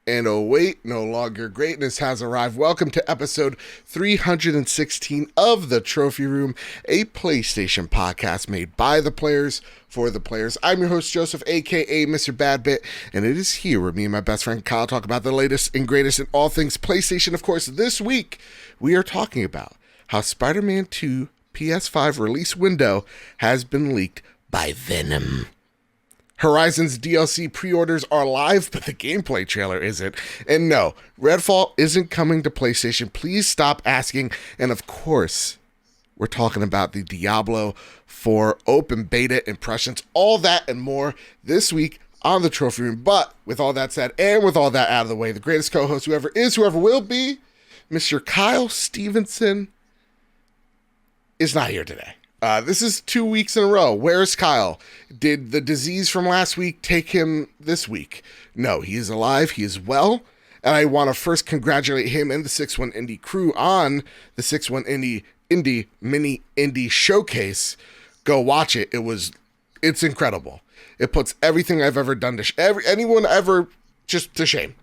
And oh wait, no longer greatness has arrived. Welcome to episode 316 of The Trophy Room, a PlayStation podcast made by the players for the players. I'm your host, Joseph, aka Mr. Badbit, and it is here where me and my best friend Kyle talk about the latest and greatest in all things PlayStation. Of course, this week we are talking about how Spider-Man 2 PS5 release window has been leaked by Venom. Horizon's DLC pre-orders are live, but the gameplay trailer isn't. And no, Redfall isn't coming to PlayStation. Please stop asking. And of course, we're talking about the Diablo 4 open beta impressions, all that and more this week on the Trophy Room. But with all that said, and with all that out of the way, the greatest co-host, whoever is, whoever will be, Mr. Kyle Stevenson is not here today. This is 2 weeks in a row. Where's Kyle? Did the disease from last week take him this week? No, he is alive. He is well. And I want to first congratulate him and the 6-1 Indie crew on the 6-1 Indie Mini Indie Showcase. Go watch it. It's incredible. It puts everything I've ever done to anyone ever just to shame.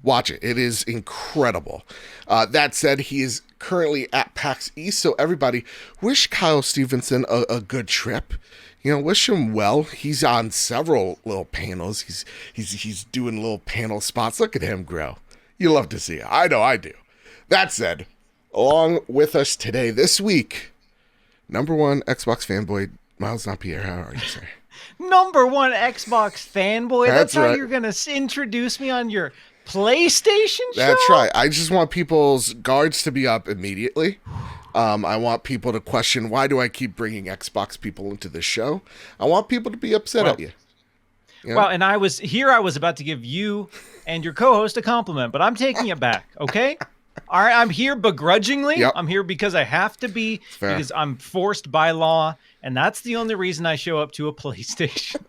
Watch it. It is incredible. That said, he is currently at PAX East, so everybody wish Kyle Stevenson a good trip. You know, wish him well. He's on several little panels. He's doing little panel spots. Look at him grow. You love to see it. I know I do. That said, along with us today, this week, number one Xbox fanboy, Miles Dompier. How are you, sir? Number one Xbox fanboy? That's how right. You're going to introduce me on your PlayStation show? That's right. I just want people's guards to be up immediately. I want people to question, why do I keep bringing Xbox people into this show? I want people to be upset at you. You know? Well, and I was about to give you and your co-host a compliment, but I'm taking it back, okay? All right, I'm here begrudgingly. Yep. I'm here because I have to be, because I'm forced by law, and that's the only reason I show up to a PlayStation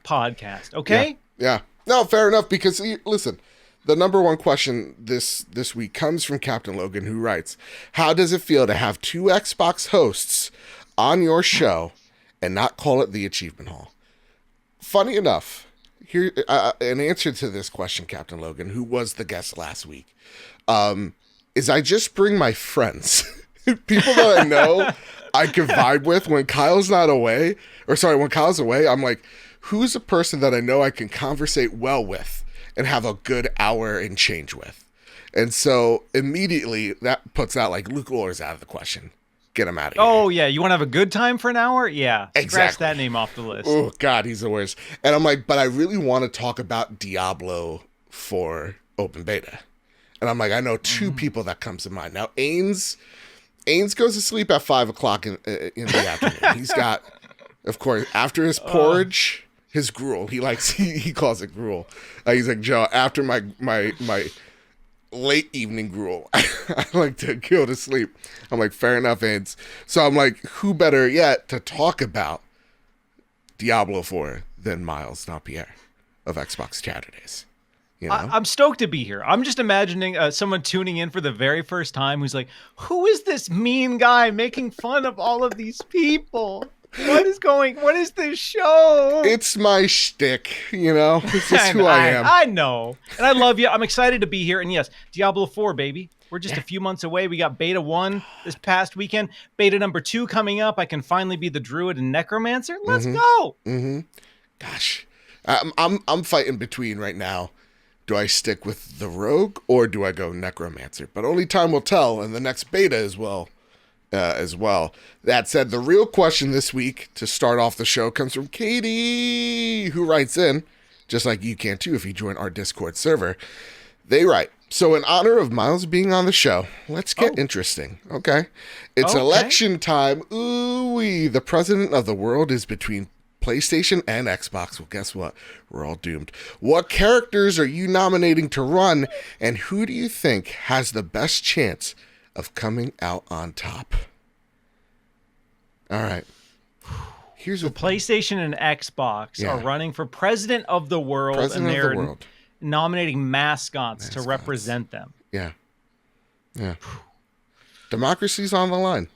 podcast, okay? Yeah. No, fair enough, because, listen, the number one question this week comes from Captain Logan, who writes, how does it feel to have two Xbox hosts on your show and not call it the Achievement Hall? Funny enough, here an answer to this question, Captain Logan, who was the guest last week, is I just bring my friends, people that I know I can vibe with when Kyle's away, I'm like, who's a person that I know I can conversate well with and have a good hour and change with? And so immediately that puts out like Luke Orr's out of the question. Get him out of here. Oh, yeah. You want to have a good time for an hour? Yeah. Exactly. Scratch that name off the list. Oh, God, he's the worst. And I'm like, but I really want to talk about Diablo 4 open beta. And I'm like, I know two people that comes to mind. Now, Ains goes to sleep at 5 o'clock in the afternoon. He's got, of course, after his porridge, his gruel. He calls it gruel. He's like, Joe, after my late evening gruel, I like to go to sleep. I'm like, fair enough, Ains. So I'm like, who better yet to talk about Diablo 4 than Miles Dompier of Xbox Chaturdays? You know? I'm stoked to be here. I'm just imagining someone tuning in for the very first time who's like, who is this mean guy making fun of all of these people? What is this show? It's my shtick, you know? It's just who I am. I know. And I love you. I'm excited to be here. And yes, Diablo 4, baby. We're just a few months away. We got beta 1 this past weekend. Beta number 2 coming up. I can finally be the druid and necromancer. Let's go. Mm-hmm. Gosh. I'm fighting between right now. Do I stick with the rogue or do I go necromancer? But only time will tell in the next beta as well. That said, the real question this week to start off the show comes from Katie, who writes in, just like you can too if you join our Discord server. They write, so in honor of Miles being on the show, let's get interesting, okay? It's election time. Ooh-wee. The president of the world is between PlayStation and Xbox. Well, guess what? We're all doomed. What characters are you nominating to run, and who do you think has the best chance of coming out on top? All right. Here's what PlayStation and Xbox are running for president of the world, and they're nominating mascots to represent them. Yeah. Yeah. Democracy's on the line.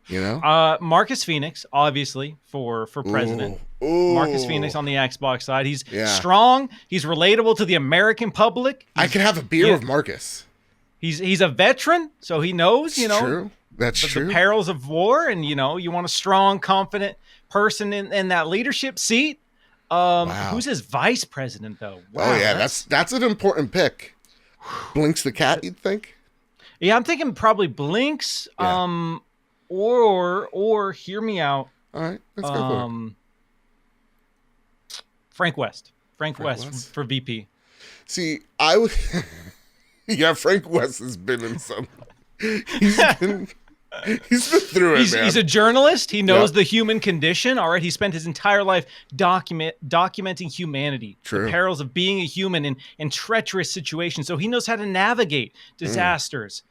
You know? Marcus Phoenix, obviously, for president. Ooh. Marcus Phoenix on the Xbox side. He's Yeah. strong. He's relatable to the American public. I could have a beer with Marcus. He's a veteran, so he knows, True. That's true. The perils of war, and, you want a strong, confident person in that leadership seat. Wow. Who's his vice president, though? Wow, oh, yeah, that's an important pick. Blinks the cat, you'd think? Yeah, I'm thinking probably Blinks, Yeah. or hear me out. All right, let's go for it. Frank West. Frank West for VP. See, yeah, Frank West has been in some. He's been through it, man. He's a journalist. He knows the human condition. All right, he spent his entire life documenting humanity, True. the perils of being a human in treacherous situations. So he knows how to navigate disasters,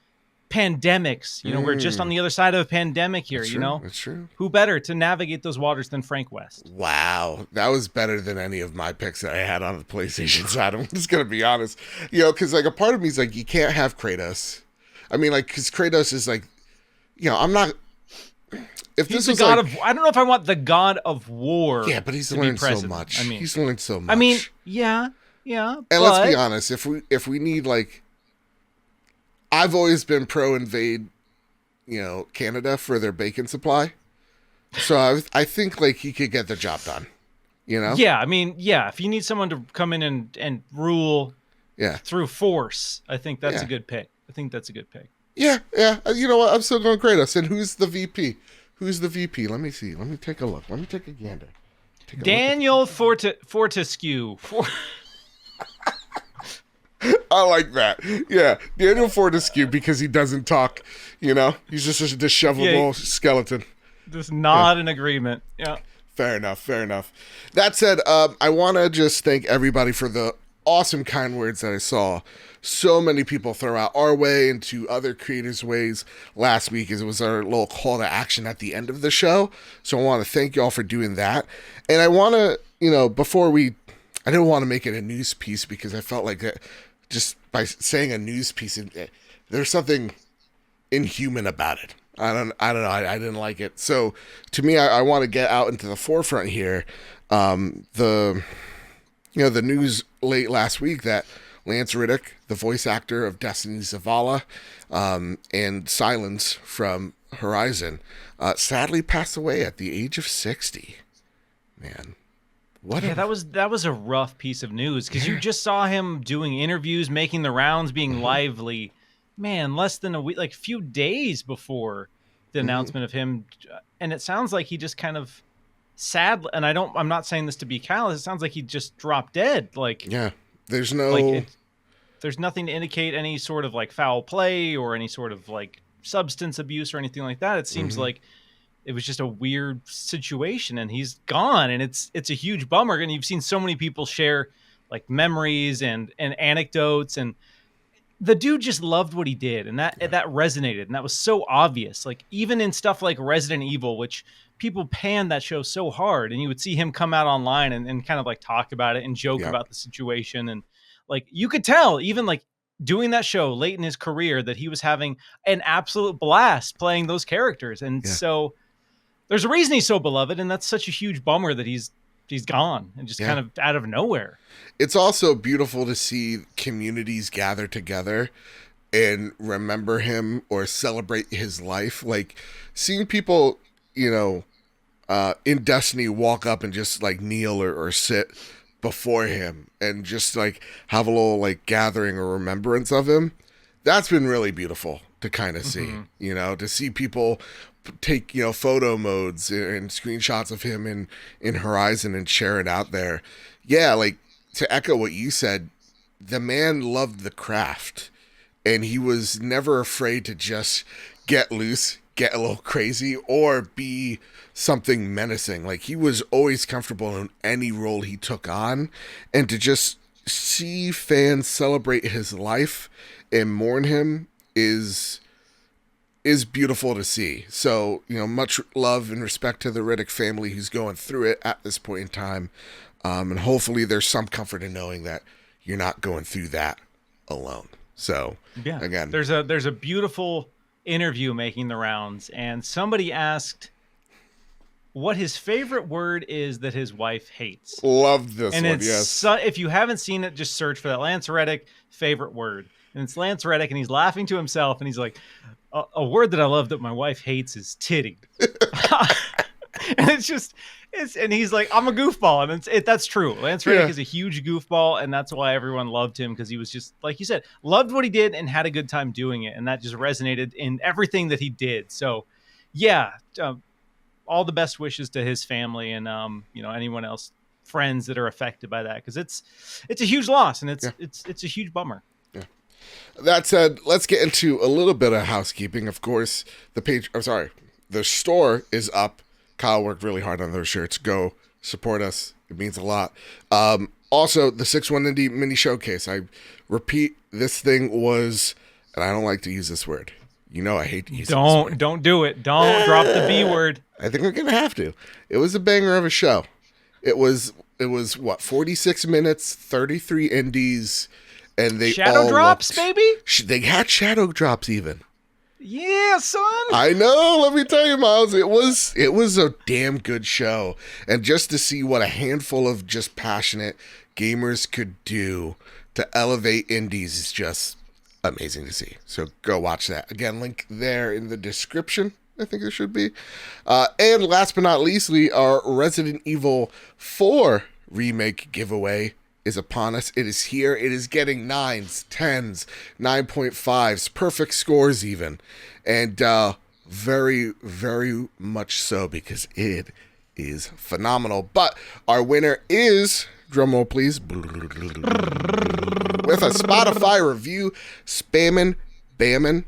pandemics. We're just on the other side of a pandemic here. That's true. Who better to navigate those waters than Frank West? Wow, that was better than any of my picks that I had on the PlayStation side. I'm just gonna be honest, because like a part of me is like, you can't have Kratos. I mean, like, because Kratos is like, I'm not. If He's this the was god like, of. I don't know if I want the god of war. yeah, but he's learned so much. He's learned so much. I mean, yeah. And let's be honest, if we need, like, I've always been pro invade, Canada for their bacon supply. So I think like he could get the job done. Yeah, I mean, yeah. If you need someone to come in and rule, through force, I think that's a good pick. Yeah. You know what? I'm still going Kratos. And who's the VP? Let me see. Let me take a look. Let me take a gander. Daniel Fortescue. I like that. Yeah, Daniel Fortescue, because he doesn't talk. He's just a dishevelable skeleton. Just nod in agreement. Yeah. Fair enough. That said, I want to just thank everybody for the awesome kind words that I saw so many people throw out our way and to other creators' ways last week, as it was our little call to action at the end of the show. So I want to thank y'all for doing that. And I want to, I didn't want to make it a news piece because I felt like just by saying a news piece, there's something inhuman about it. I don't know. I didn't like it. So to me, I want to get out into the forefront here. The news late last week that Lance Reddick, the voice actor of Destiny Zavala, and Silence from Horizon, sadly passed away at the age of 60. Man. That was a rough piece of news, because you just saw him doing interviews, making the rounds, being lively. Man, less than a week, like a few days before the announcement of him, and it sounds like he just kind of sad. And I'm not saying this to be callous. It sounds like he just dropped dead. Like, yeah, there's no, there's nothing to indicate any sort of like foul play or any sort of like substance abuse or anything like that. It seems like it was just a weird situation, and he's gone, and it's a huge bummer. And you've seen so many people share like memories and anecdotes, and the dude just loved what he did, and that resonated, and that was so obvious. Like, even in stuff like Resident Evil, which people panned that show so hard, and you would see him come out online and kind of like talk about it and joke about the situation, and like you could tell, even like doing that show late in his career, that he was having an absolute blast playing those characters. And so there's a reason he's so beloved, and that's such a huge bummer that he's gone and just kind of out of nowhere. It's also beautiful to see communities gather together and remember him or celebrate his life. Like seeing people, in Destiny walk up and just like kneel or sit before him and just like have a little like gathering or remembrance of him. That's been really beautiful to kind of see, to see people take, photo modes and screenshots of him in Horizon and share it out there. Yeah, like to echo what you said, the man loved the craft, and he was never afraid to just get loose, get a little crazy, or be something menacing. Like he was always comfortable in any role he took on, and to just see fans celebrate his life and mourn him is beautiful to see. So, much love and respect to the Reddick family who's going through it at this point in time. And hopefully there's some comfort in knowing that you're not going through that alone. So Yeah. again, There's a beautiful interview making the rounds, and somebody asked what his favorite word is that his wife hates. love this And one. it's Yes. if you haven't seen it, just search for that. Lance Reddick favorite word, and it's Lance Reddick, and he's laughing to himself, and he's like, "A word that I love that my wife hates is titty." And and he's like, "I'm a goofball," and that's true. Lance Reddick is a huge goofball, and that's why everyone loved him, because he was just, like you said, loved what he did and had a good time doing it, and that just resonated in everything that he did. So, yeah. All the best wishes to his family and anyone else, friends that are affected by that, because it's a huge loss, and it's a huge bummer. Yeah. That said, let's get into a little bit of housekeeping. Of course, the store is up. Kyle worked really hard on those shirts. Go support us. It means a lot. Also, the 6-1 Indie mini showcase. I repeat, this thing was, and I don't like to use this word. I hate to use this word. Don't do it. Don't drop the B word. I think we're gonna have to. It was a banger of a show. It was what, 46 minutes, 33 indies, and they shadow all drops, baby. They had shadow drops even. Yeah, son. I know. Let me tell you, Miles. It was a damn good show, and just to see what a handful of just passionate gamers could do to elevate indies is just amazing to see. So go watch that. Again, link there in the description. I think there should be. And last but not leastly, our Resident Evil 4 remake giveaway is upon us. It is here. It is getting 9s, 10s, 9.5s, perfect scores even. And very, very much so, because it is phenomenal. But our winner is, drumroll please, with a Spotify review, Spammin' Bammin'.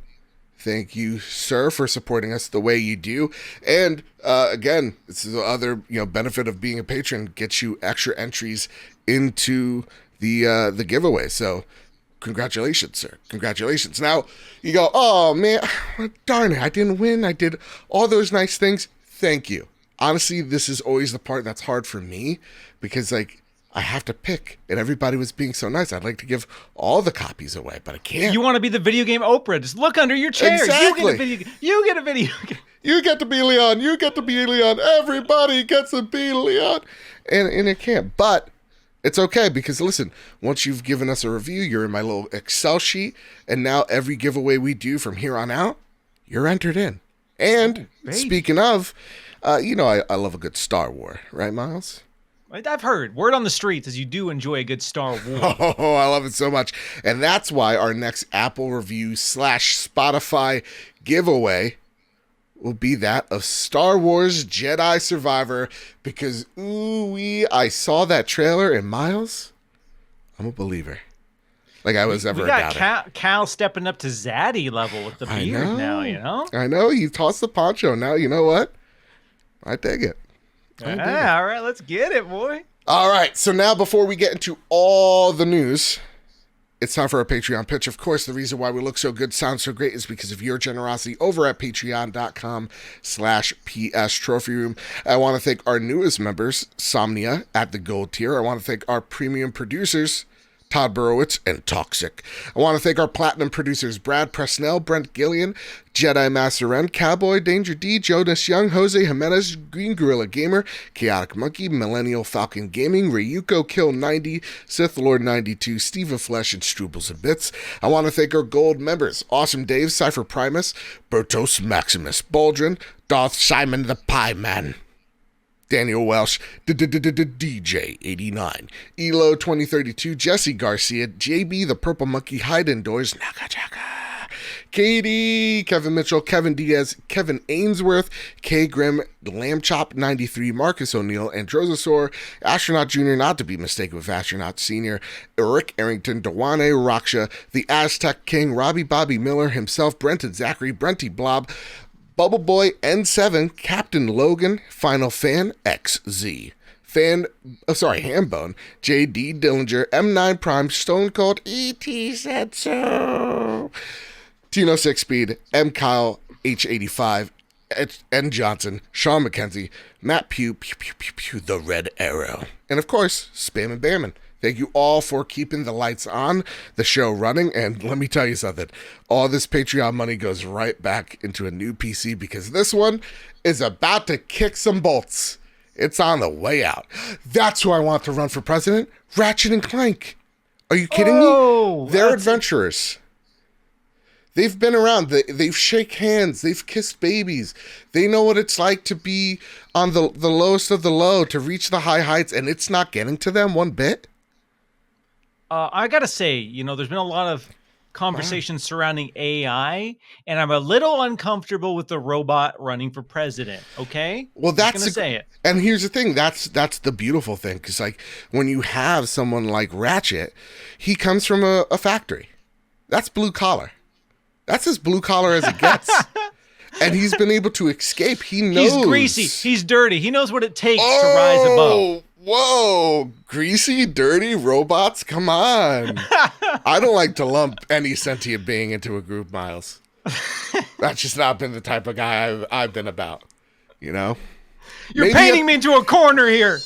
Thank you, sir, for supporting us the way you do. And again, this is the other benefit of being a patron, gets you extra entries into the giveaway. So congratulations, sir. Congratulations. Now you go, oh man, darn it, I didn't win. I did all those nice things. Thank you. Honestly, this is always the part that's hard for me, because I have to pick, and everybody was being so nice. I'd like to give all the copies away, but I can't. You want to be the video game Oprah? Just look under your chair. Exactly. You get a video. You get to be Leon. You get to be Leon. Everybody gets to be Leon, and it can't. But it's okay, because listen, once you've given us a review, you're in my little Excel sheet, and now every giveaway we do from here on out, you're entered in. And speaking of, I love a good Star Wars, right, Miles? I've heard word on the streets is you do enjoy a good Star Wars. Oh, I love it so much. And that's why our next Apple review / Spotify giveaway will be that of Star Wars Jedi Survivor, because I saw that trailer, and Miles, I'm a believer. Like I was ever a doubter. We got Cal stepping up to Zaddy level with the beard now, I know. He tossed the poncho. Now, you know what? I dig it. All right, let's get it, boy. All right, so now before we get into all the news, it's time for our Patreon pitch. Of course, the reason why we look so good, sound so great, is because of your generosity over at patreon.com/PS Trophy Room. I want to thank our newest members, Somnia at the gold tier. I want to thank our premium producers, Todd Burowitz and Toxic. I want to thank our platinum producers, Brad Presnell, Brent Gillian, Jedi Master Ren, Cowboy, Danger D, Jonas Young, Jose Jimenez, Green Gorilla Gamer, Chaotic Monkey, Millennial Falcon Gaming, Ryuko Kill 90, Sith Lord 92, Steve of Flesh, and Strubles and Bits. I want to thank our gold members, Awesome Dave, Cypher Primus, Bertos Maximus, Baldrin, Darth Simon the Pie Man, Daniel Welsh, DJ89, Elo 2032, Jesse Garcia, JB the Purple Monkey, Hide Indoors, Nakachaka, Katie, Kevin Mitchell, Kevin Diaz, Kevin Ainsworth, K Grim, Lamb Chop 93, Marcus O'Neill, Androsasaur, Astronaut Jr., not to be mistaken with Astronaut Senior, Eric Arrington, Dewane Raksha, the Aztec King, Robbie Bobby Miller himself, Brenton Zachary, Brenty Blob, Bubble Boy N7, Captain Logan, Final Fan XZ, Hambone, JD Dillinger, M9 Prime, Stone Cold, ET said so, Tino 6 Speed, M Kyle, H85, N Johnson, Sean McKenzie, Matt Pugh, The Red Arrow, and of course, Spammin' Bammin'. Thank you all for keeping the lights on, the show running, and let me tell you something. All this Patreon money goes right back into a new PC because this one is about to kick some bolts. It's on the way out. That's who I want to run for president, Ratchet and Clank. Are you kidding me? They're adventurers. They've been around. They've shake hands. They've kissed babies. They know what it's like to be on the lowest of the low, to reach the high heights, and it's not getting to them one bit. I gotta say, there's been a lot of conversations surrounding AI, and I'm a little uncomfortable with the robot running for president. Okay, well, that's gonna say it. And here's the thing: that's the beautiful thing, because like when you have someone like Ratchet, he comes from a factory. That's blue collar. That's as blue collar as it gets. And he's been able to escape. He knows. He's greasy. He's dirty. He knows what it takes to rise above. Whoa, greasy, dirty robots? Come on. I don't like to lump any sentient being into a group, Miles. That's just not been the type of guy I've been about, You're painting me into a corner here.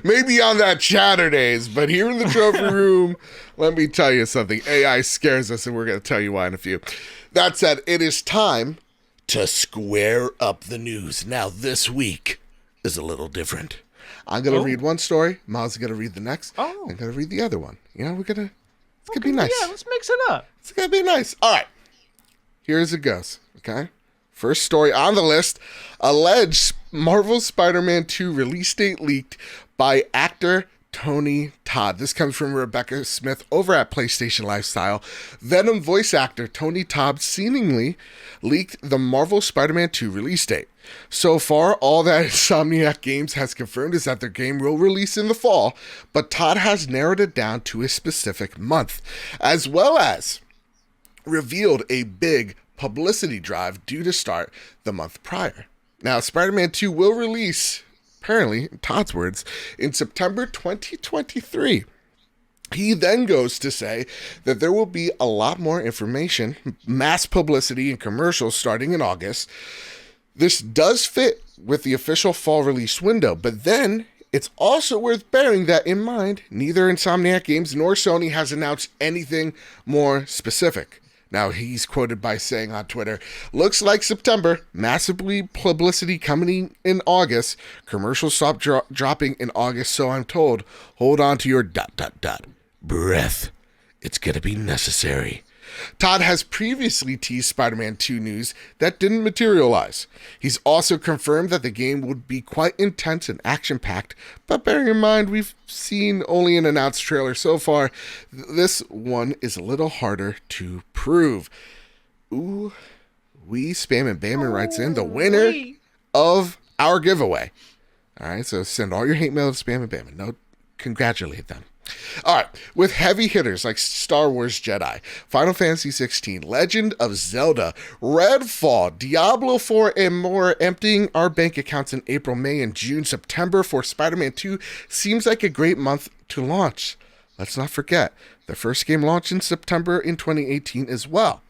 Maybe on that Chaturdays, but here in the trophy room, let me tell you something. AI scares us, and we're going to tell you why in a few. That said, it is time to square up the news. Now, this week is a little different. I'm going to read one story. Miles is going to read the next. I'm going to read the other one. It's going to be nice. Yeah, let's mix it up. It's going to be nice. All right. Here's it goes. Okay. First story on the list. Alleged Marvel Spider-Man 2 release date leaked by actor Tony Todd. This comes from Rebecca Smith over at PlayStation Lifestyle. Venom voice actor Tony Todd seemingly leaked the Marvel Spider-Man 2 release date. So far, all that Insomniac Games has confirmed is that their game will release in the fall, but Todd has narrowed it down to a specific month, as well as revealed a big publicity drive due to start the month prior. Now, Spider-Man 2 will release, apparently, in Todd's words, in September 2023. He then goes to say that there will be a lot more information, mass publicity, and commercials starting in August. This does fit with the official fall release window, but then it's also worth bearing that in mind. Neither Insomniac Games nor Sony has announced anything more specific. Now, he's quoted by saying on Twitter, "Looks like September, massively publicity coming in August, commercials stop dropping in August, so I'm told, hold on to your ... breath. It's gonna be necessary." Todd has previously teased Spider-Man 2 news that didn't materialize. He's also confirmed that the game would be quite intense and action-packed, but bearing in mind we've seen only an announced trailer so far, this one is a little harder to prove. Ooh, Spam and Bamman writes in the winner of our giveaway. All right, so send all your hate mail to Spam and Bamman. No, congratulate them. All right, with heavy hitters like Star Wars Jedi, Final Fantasy 16, Legend of Zelda, Redfall, Diablo 4, and more emptying our bank accounts in April, May, and June, September for Spider-Man 2 seems like a great month to launch. Let's not forget, the first game launched in September in 2018 as well.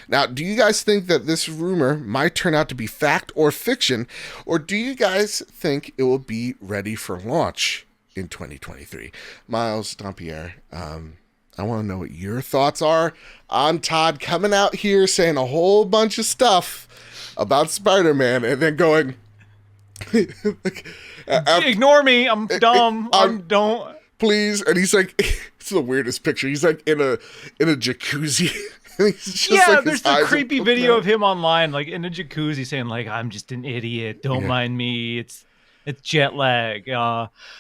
Now, do you guys think that this rumor might turn out to be fact or fiction, or do you guys think it will be ready for launch in 2023? Miles, Dompier, I want to know what your thoughts are on Todd coming out here saying a whole bunch of stuff about Spider-Man and then going, ignore me, I'm dumb, don't. Please. And he's like, it's the weirdest picture. He's like in a jacuzzi. There's the creepy video of him online, like in a jacuzzi saying like, I'm just an idiot, don't mind me, it's jet lag.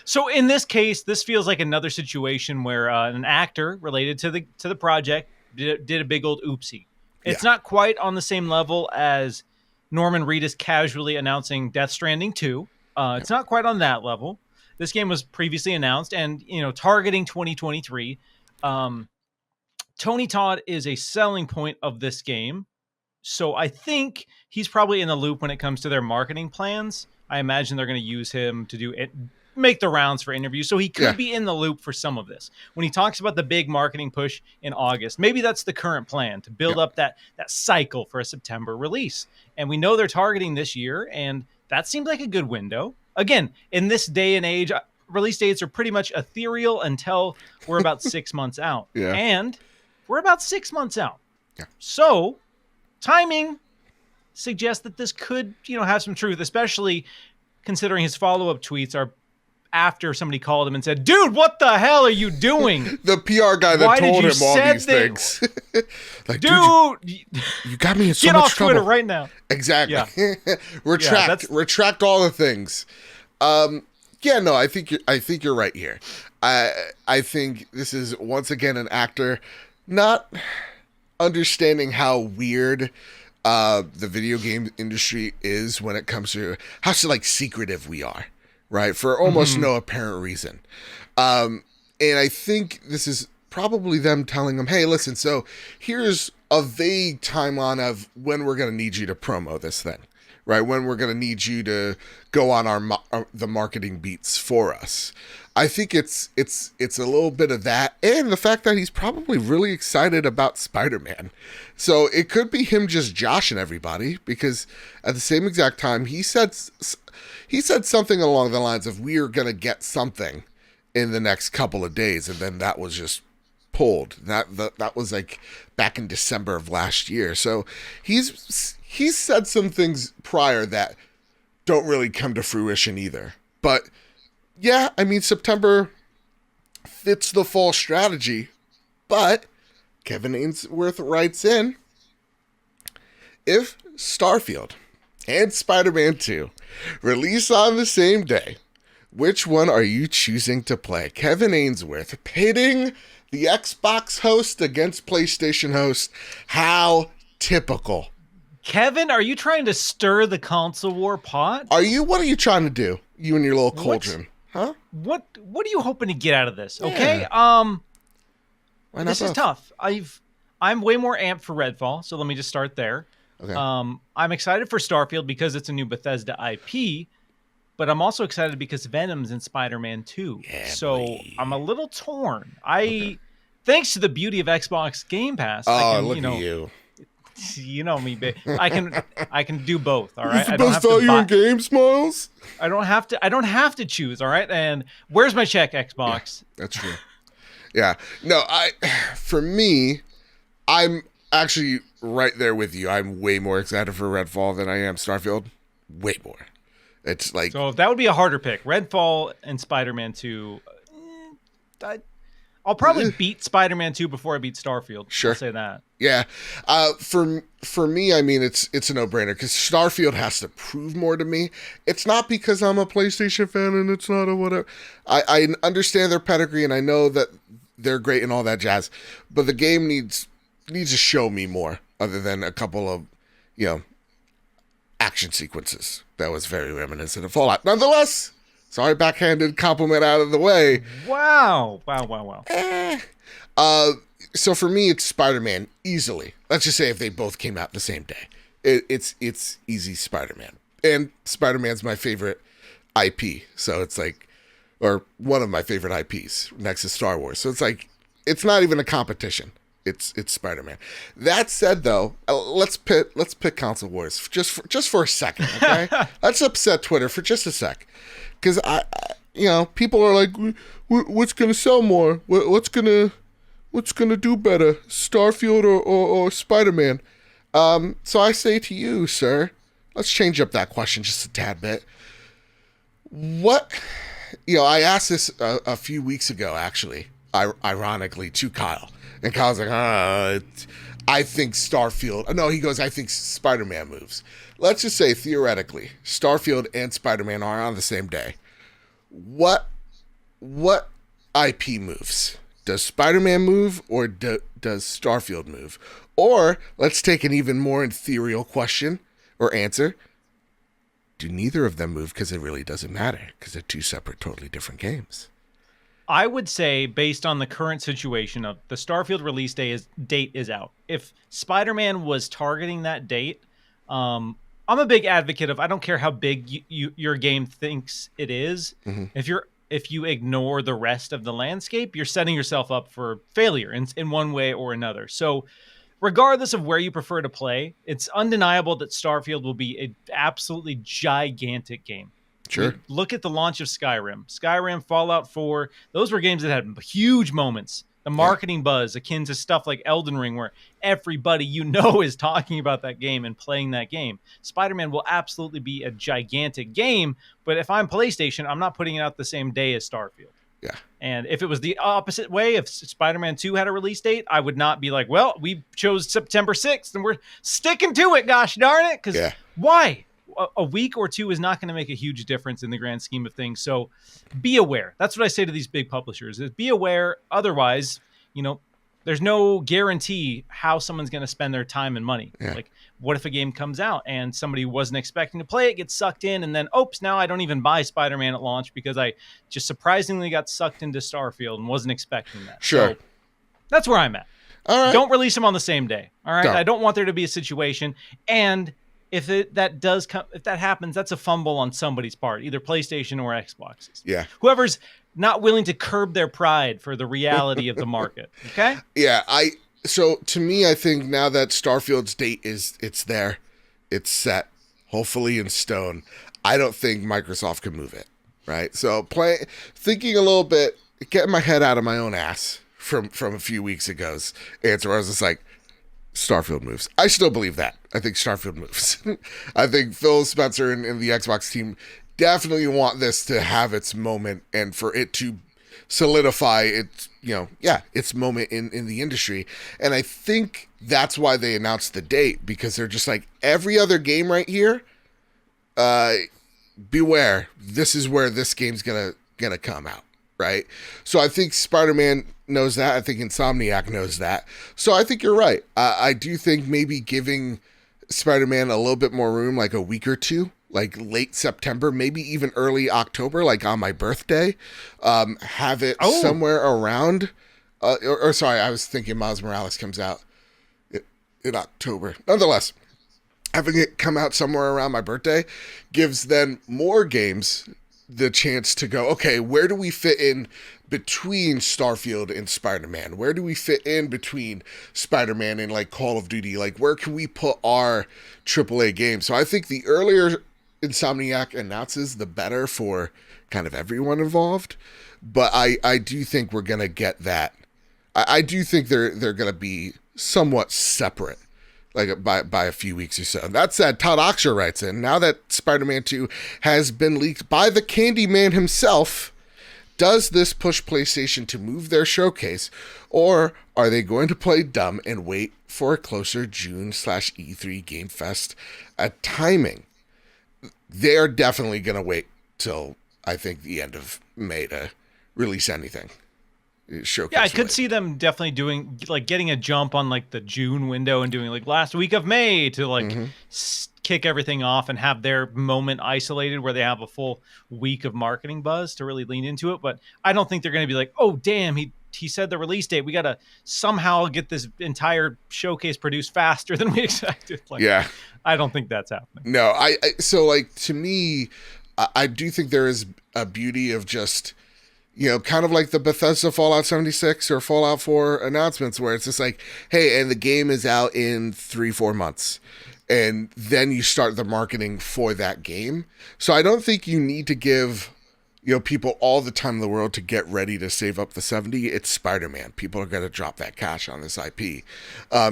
So in this case, this feels like another situation where an actor related to the project did a big old oopsie. It's not quite on the same level as Norman Reedus casually announcing Death Stranding 2. It's not quite on that level. This game was previously announced and, targeting 2023. Tony Todd is a selling point of this game. So I think he's probably in the loop when it comes to their marketing plans. I imagine they're going to use him to do it, make the rounds for interviews. So he could be in the loop for some of this. When he talks about the big marketing push in August, maybe that's the current plan to build up that cycle for a September release. And we know they're targeting this year, and that seems like a good window. Again, in this day and age, release dates are pretty much ethereal until we're about 6 months out. Yeah. And we're about 6 months out. Yeah. So timing suggests that this could, have some truth, especially considering his follow-up tweets are after somebody called him and said, dude, what the hell are you doing? The PR guy that told him all these things. Like, dude, you got me in so get much off trouble. Twitter right now. Exactly. Yeah. Retract all the things. No, I think you're right here. I think this is once again an actor not understanding how weird the video game industry is when it comes to how secretive we are, right? For almost no apparent reason. And I think this is probably them telling them, hey, listen, so here's a vague timeline of when we're going to need you to promo this thing, right? When we're going to need you to go on the marketing beats for us. I think it's a little bit of that, and the fact that he's probably really excited about Spider-Man. So it could be him just joshing everybody, because at the same exact time he said something along the lines of, we're gonna get something in the next couple of days, and then that was just pulled. That was like back in December of last year. So he's said some things prior that don't really come to fruition either. But yeah, I mean, September fits the fall strategy, but Kevin Ainsworth writes in, if Starfield and Spider-Man 2 release on the same day, which one are you choosing to play? Kevin Ainsworth pitting the Xbox host against PlayStation host. How typical. Kevin, are you trying to stir the console war pot? What are you trying to do? You and your little cauldron. Huh? What are you hoping to get out of this? Okay. This is tough. I'm way more amped for Redfall, so let me just start there. Okay. I'm excited for Starfield because it's a new Bethesda IP, but I'm also excited because Venom's in Spider-Man 2. Yeah, so boy. I'm a little torn. Thanks to the beauty of Xbox Game Pass, at you. You know me, babe. I can do both. All right. I don't have to buy games, Miles. I don't have to choose. All right. And where's my check, Xbox? Yeah, that's true. Yeah. No, for me, I'm actually right there with you. I'm way more excited for Redfall than I am Starfield. Way more. It's like, so that would be a harder pick. Redfall and Spider-Man 2. I'll probably beat Spider-Man 2 before I beat Starfield. Sure. I'll say that. Yeah. For me, I mean, it's a no-brainer because Starfield has to prove more to me. It's not because I'm a PlayStation fan and it's not a whatever. I understand their pedigree and I know that they're great and all that jazz, but the game needs to show me more other than a couple of, action sequences. That was very reminiscent of Fallout. Nonetheless, sorry, backhanded compliment out of the way. Wow. So for me, it's Spider-Man easily. Let's just say if they both came out the same day, it's easy Spider-Man. And Spider-Man's my favorite IP, so it's like, or one of my favorite IPs next to Star Wars. So it's like, it's not even a competition. It's Spider-Man. That said, though, let's pick console wars just for a second, okay? Let's upset Twitter for just a sec, because I people are like, what's gonna sell more? What's gonna do better, Starfield or Spider-Man? So I say to you, sir, let's change up that question just a tad bit. What, I asked this a few weeks ago, actually, ironically, to Kyle. And Kyle's like, I think Starfield. No, he goes, I think Spider-Man moves. Let's just say, theoretically, Starfield and Spider-Man are on the same day. What IP moves? Does Spider-Man move or does Starfield move? Or let's take an even more ethereal question or answer. Do neither of them move because it really doesn't matter because they're two separate, totally different games? I would say, based on the current situation of the Starfield release date is out. If Spider-Man was targeting that date, I'm a big advocate of, I don't care how big your game thinks it is. Mm-hmm. If you ignore the rest of the landscape, you're setting yourself up for failure in one way or another. So regardless of where you prefer to play, it's undeniable that Starfield will be an absolutely gigantic game. Sure. Look at the launch of Skyrim, Fallout 4. Those were games that had huge moments. The marketing buzz akin to stuff like Elden Ring, where everybody is talking about that game and playing that game. Spider-Man will absolutely be a gigantic game, but if I'm PlayStation, I'm not putting it out the same day as Starfield. Yeah. And if it was the opposite way, if Spider-Man 2 had a release date, I would not be like, well, we chose September 6th and we're sticking to it, gosh darn it. Because why? A week or two is not going to make a huge difference in the grand scheme of things. So be aware. That's what I say to these big publishers is be aware. Otherwise, there's no guarantee how someone's going to spend their time and money. Yeah. Like, what if a game comes out and somebody wasn't expecting to play it, gets sucked in, and then, oops, now I don't even buy Spider-Man at launch because I just surprisingly got sucked into Starfield and wasn't expecting that. Sure. So that's where I'm at. All right. Don't release them on the same day. All right. Don't. I don't want there to be a situation. And if that happens, that's a fumble on somebody's part, either PlayStation or Xbox. Yeah. Whoever's not willing to curb their pride for the reality of the market. Okay. Yeah. So to me, I think now that Starfield's date it's there, it's set, hopefully in stone. I don't think Microsoft can move it. Right. So thinking a little bit, getting my head out of my own ass from a few weeks ago's answer, I was just like, Starfield moves. I still believe that. I think Starfield moves. I think Phil Spencer and the Xbox team definitely want this to have its moment and for it to solidify its, its moment in the industry. And I think that's why they announced the date, because they're just like, every other game right here, beware. This is where this game's gonna come out. Right. So I think Spider-Man knows that. I think Insomniac knows that. So I think you're right. I do think maybe giving Spider-Man a little bit more room, like a week or two, like late September, maybe even early October, like on my birthday, have it somewhere around, sorry, I was thinking Miles Morales comes out in October. Nonetheless, having it come out somewhere around my birthday gives then more games the chance to go, okay, where do we fit in between Starfield and Spider-Man? Where do we fit in between Spider-Man and like Call of Duty? Like, where can we put our AAA game? So I think the earlier Insomniac announces, the better for kind of everyone involved. But I do think we're going to get that. I do think they're going to be somewhat separate, like by a few weeks or so. That said, Todd Oxer writes in, now that Spider-Man 2 has been leaked by the Candyman himself, does this push PlayStation to move their showcase, or are they going to play dumb and wait for a closer June/E3 Game Fest timing? They are definitely going to wait till, I think, the end of May to release anything. Showcase. Yeah, I could see them definitely doing, like, getting a jump on like the June window and doing like last week of May to like kick everything off and have their moment isolated where they have a full week of marketing buzz to really lean into it. But I don't think they're going to be like, oh damn, he said the release date, we got to somehow get this entire showcase produced faster than we expected. Like, yeah, I don't think that's happening. No, so like, to me, I do think there is a beauty of just, kind of like the Bethesda Fallout 76 or Fallout 4 announcements, where it's just like, hey, and the game is out in 3-4 months. And then you start the marketing for that game. So I don't think you need to give, people all the time in the world to get ready to save up the 70. It's Spider-Man. People are going to drop that cash on this IP.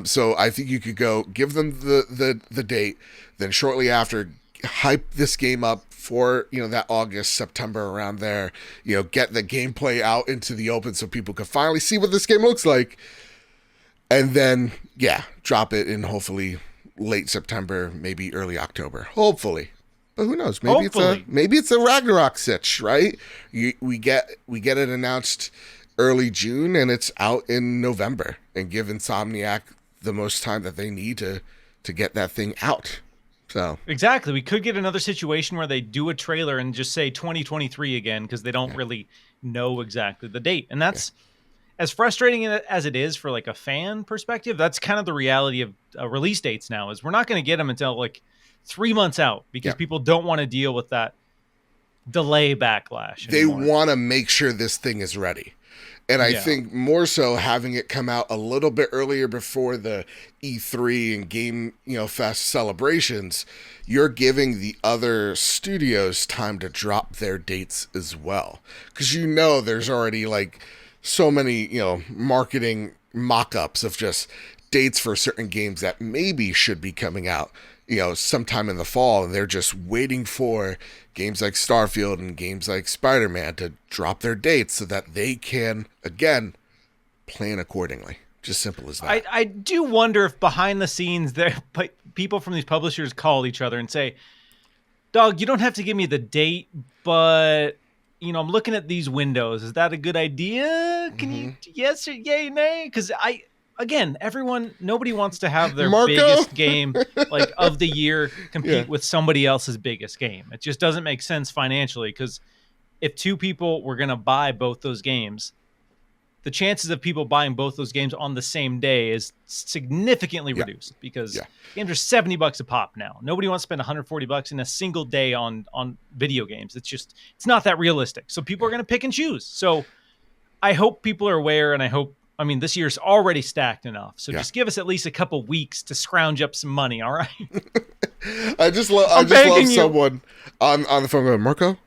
So I think you could go give them the date, then shortly after, hype this game up for, that August, September, around there, get the gameplay out into the open so people can finally see what this game looks like. And then, drop it in hopefully late September, maybe early October, hopefully. But who knows? Maybe it's a Ragnarok sitch, right? We get it announced early June and it's out in November, and give Insomniac the most time that they need to get that thing out. So exactly, we could get another situation where they do a trailer and just say 2023 again because they don't really know exactly the date, and that's as frustrating as it is for like a fan perspective. That's kind of the reality of release dates now. Is we're not going to get them until like 3 months out because people don't want to deal with that delay backlash anymore. They want to make sure this thing is ready. And I think more so having it come out a little bit earlier before the E3 and Game, Fest celebrations, you're giving the other studios time to drop their dates as well. Because there's already like so many, marketing mock-ups of just dates for certain games that maybe should be coming out, sometime in the fall, and they're just waiting for games like Starfield and games like Spider-Man to drop their dates so that they can, again, plan accordingly. Just simple as that. I do wonder if behind the scenes there people from these publishers call each other and say, "Dog, you don't have to give me the date, but I'm looking at these windows. Is that a good idea? Can you yes or yay, nay?" Because nobody wants to have their biggest game like of the year compete with somebody else's biggest game. It just doesn't make sense financially, because if two people were going to buy both those games, the chances of people buying both those games on the same day is significantly reduced, because games are $70 a pop now. Nobody wants to spend $140 in a single day on video games. It's not that realistic. So people are going to pick and choose. So I hope people are aware, and this year's already stacked enough. So just give us at least a couple weeks to scrounge up some money, all right? I just love someone on the phone going, Marco,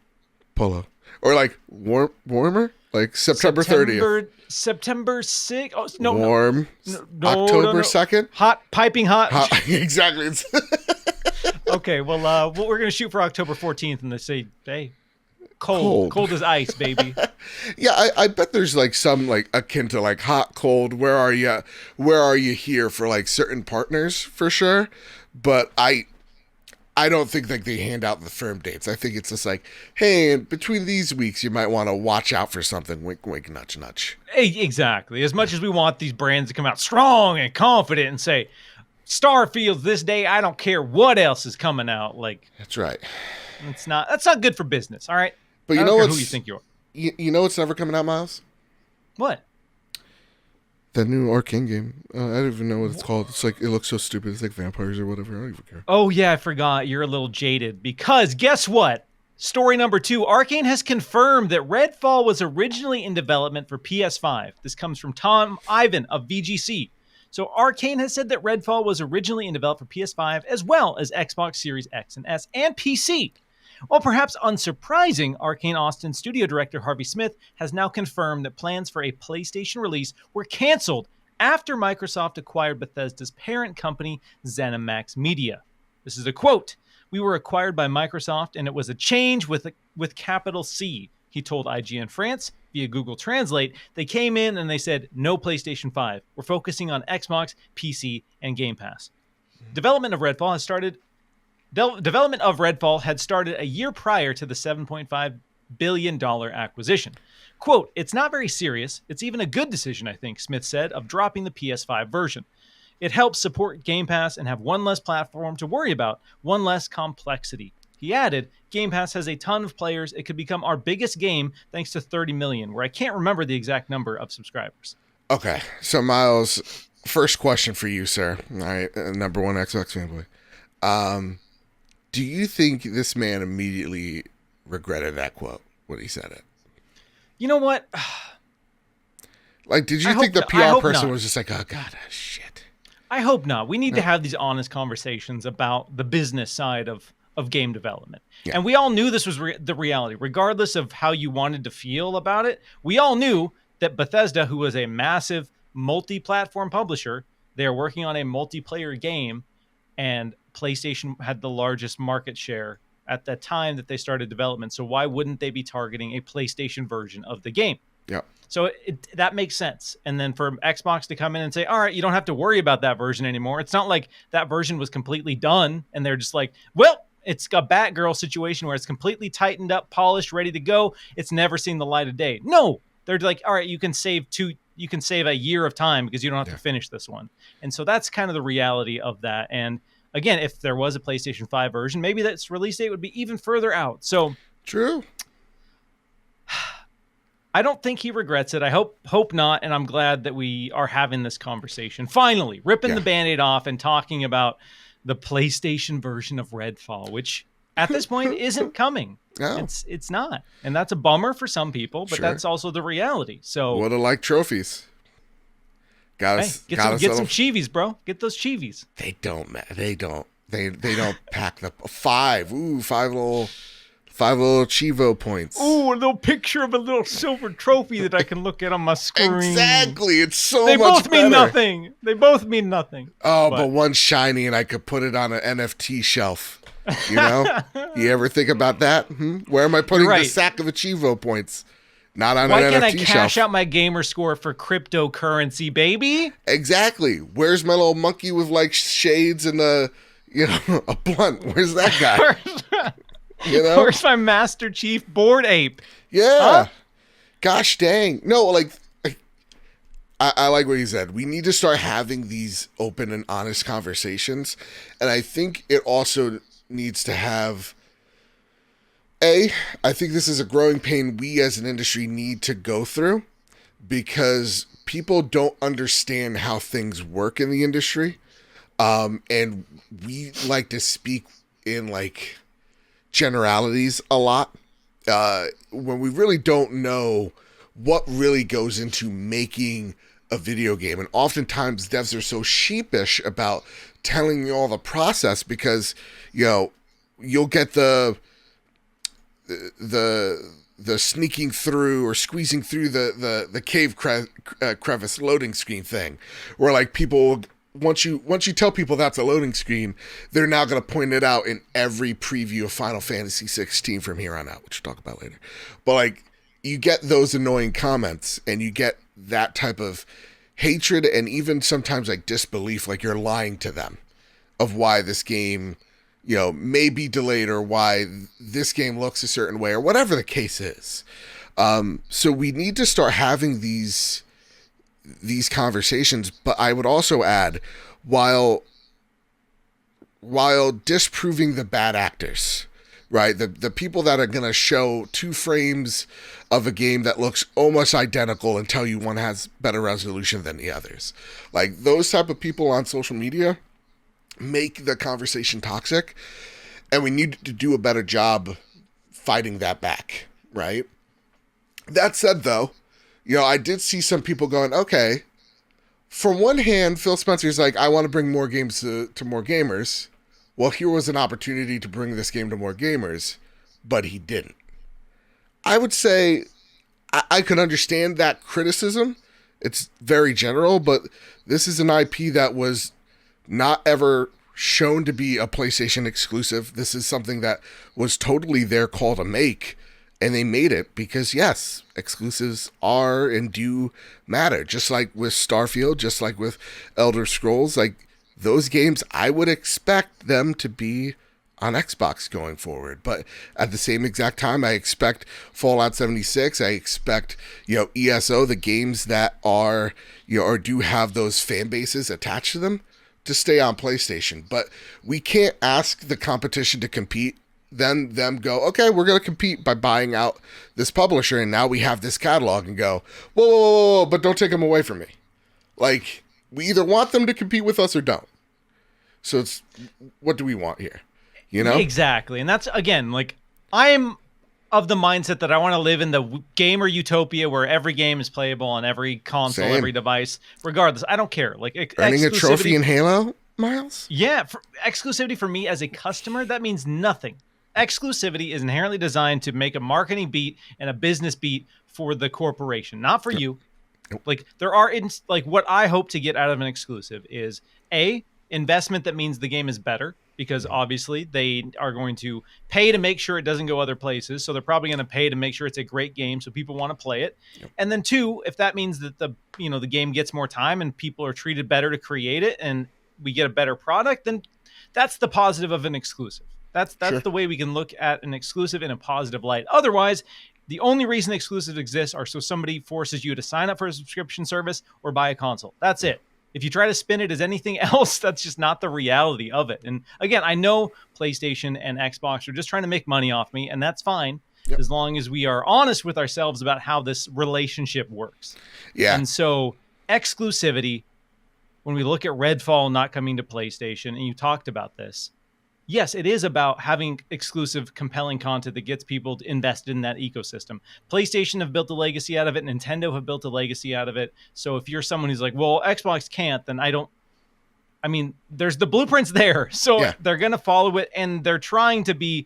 Polo. Or like warmer? Like September 30th. September 6th. Oh, no. Warm. No, October 2nd. Hot, piping hot. Exactly. Okay, well, we're going to shoot for October 14th, and they say, hey, cold as ice, baby. Yeah, I bet there's like some like akin to like hot, cold. Where are you here for like certain partners for sure? But I don't think like they hand out the firm dates. I think it's just like, hey, between these weeks, you might want to watch out for something. Wink, wink, nudge, nudge. Exactly. As much as we want these brands to come out strong and confident and say, Starfield's this day, I don't care what else is coming out. Like, that's right. That's not good for business. All right. But you know who you think you are. You know what's never coming out, Miles? What? That new Arkane game. I don't even know what it's called. It's like, it looks so stupid. It's like vampires or whatever. I don't even care. Oh, yeah, I forgot. You're a little jaded. Because guess what? Story number 2. Arkane has confirmed that Redfall was originally in development for PS5. This comes from Tom Ivan of VGC. So Arkane has said that Redfall was originally in development for PS5 as well as Xbox Series X and S and PC. Well, perhaps unsurprising, Arkane Austin studio director Harvey Smith has now confirmed that plans for a PlayStation release were canceled after Microsoft acquired Bethesda's parent company, Zenimax Media. This is a quote. "We were acquired by Microsoft, and it was a change with capital C," he told IGN France via Google Translate. "They came in and they said, no PlayStation 5. We're focusing on Xbox, PC, and Game Pass." Development of Redfall had started a year prior to the $7.5 billion acquisition. Quote, "It's not very serious. It's even a good decision, I think," Smith said, of dropping the PS5 version. "It helps support Game Pass and have one less platform to worry about, one less complexity." He added, "Game Pass has a ton of players. It could become our biggest game thanks to 30 million, where I can't remember the exact number of subscribers." Okay, so Miles, first question for you, sir. All right, number one Xbox fanboy. Do you think this man immediately regretted that quote when he said it? You know what? Like, did you think the PR person was just like, oh, God, shit? I hope not. We need to have these honest conversations about the business side of game development. Yeah. And we all knew this was the reality. Regardless of how you wanted to feel about it, we all knew that Bethesda, who was a massive multi-platform publisher, they are working on a multiplayer game, and PlayStation had the largest market share at the time that they started development. So why wouldn't they be targeting a PlayStation version of the game? Yeah. So that makes sense. And then for Xbox to come in and say, all right, you don't have to worry about that version anymore. It's not like that version was completely done and they're just like, well, it's a Batgirl situation where it's completely tightened up, polished, ready to go. It's never seen the light of day. No, they're like, all right, you can save a year of time because you don't have to finish this one. And so that's kind of the reality of that. And again, if there was a PlayStation 5 version, maybe that release date would be even further out. So true. I don't think he regrets it. I hope not, and I'm glad that we are having this conversation. Finally, ripping the Band-Aid off and talking about the PlayStation version of Redfall, which at this point isn't coming. No. It's not. And that's a bummer for some people, but Sure. that's also the reality. So Would have liked trophies. Get some chivies, bro. Get those chivies. They don't pack the 5. Ooh, 5 little Chivo points. Ooh, a little picture of a little silver trophy that I can look at on my screen. Exactly. It's so they much both better. mean nothing. They both mean nothing. Oh, but one's shiny and I could put it on an NFT shelf. You know? You ever think about that? Where am I putting the sack of Chivo points? Not on an NFT shelf. Why can't I cash out my gamer score for cryptocurrency, baby? Exactly. Where's my little monkey with like shades and a blunt? Where's that guy? Where's my Master Chief board ape? Yeah. Huh? Gosh dang. No, like I like what he said. We need to start having these open and honest conversations. And I think it also needs to have I think this is a growing pain we as an industry need to go through because people don't understand how things work in the industry. And we like to speak in like generalities a lot when we really don't know what really goes into making a video game. And oftentimes devs are so sheepish about telling you all the process because, you'll get the sneaking through or squeezing through the cave crevice loading screen thing where like people once you tell people that's a loading screen, they're now going to point it out in every preview of Final Fantasy 16 from here on out, which we'll talk about later. But like you get those annoying comments and you get that type of hatred and even sometimes like disbelief, like you're lying to them of why this game may be delayed or why this game looks a certain way or whatever the case is. So we need to start having these conversations, but I would also add, while disproving the bad actors, right? The people that are going to show 2 frames of a game that looks almost identical and tell you one has better resolution than the others. Like those type of people on social media make the conversation toxic, and we need to do a better job fighting that back, right? That said, though, I did see some people going, okay, from one hand, Phil Spencer's like, I want to bring more games to more gamers. Well, here was an opportunity to bring this game to more gamers, but he didn't. I would say I could understand that criticism. It's very general, but this is an IP that was not ever shown to be a PlayStation exclusive. This is something that was totally their call to make, and they made it because, yes, exclusives are and do matter. Just like with Starfield, just like with Elder Scrolls, like those games, I would expect them to be on Xbox going forward. But at the same exact time, I expect Fallout 76, I expect, ESO, the games that are, or do have those fan bases attached to them, to stay on PlayStation. But we can't ask the competition to compete, then them go, okay, we're going to compete by buying out this publisher, and now we have this catalog, and go, whoa, but don't take them away from me. Like, we either want them to compete with us or don't. So it's, what do we want here? Exactly. And that's, again, like, I'm of the mindset that I want to live in the gamer utopia where every game is playable on every console, every device, regardless. I don't care. Like earning a trophy in Halo, Miles? Yeah, exclusivity for me as a customer, that means nothing. Exclusivity is inherently designed to make a marketing beat and a business beat for the corporation, not for you. Like there are what I hope to get out of an exclusive is investment that means the game is better, because obviously they are going to pay to make sure it doesn't go other places. So they're probably going to pay to make sure it's a great game so people want to play it. Yep. And then 2, if that means that the game gets more time and people are treated better to create it and we get a better product, then that's the positive of an exclusive. That's sure. The way we can look at an exclusive in a positive light. Otherwise, the only reason exclusives exist are so somebody forces you to sign up for a subscription service or buy a console. That's it. If you try to spin it as anything else, that's just not the reality of it. And again, I know PlayStation and Xbox are just trying to make money off me, and that's fine, as long as we are honest with ourselves about how this relationship works. Yeah. And so exclusivity, when we look at Redfall not coming to PlayStation, and you talked about this, yes, it is about having exclusive, compelling content that gets people invested in that ecosystem. PlayStation have built a legacy out of it. Nintendo have built a legacy out of it. So if you're someone who's like, well, Xbox can't, then there's the blueprints there. So Yeah. they're going to follow it, and they're trying to be,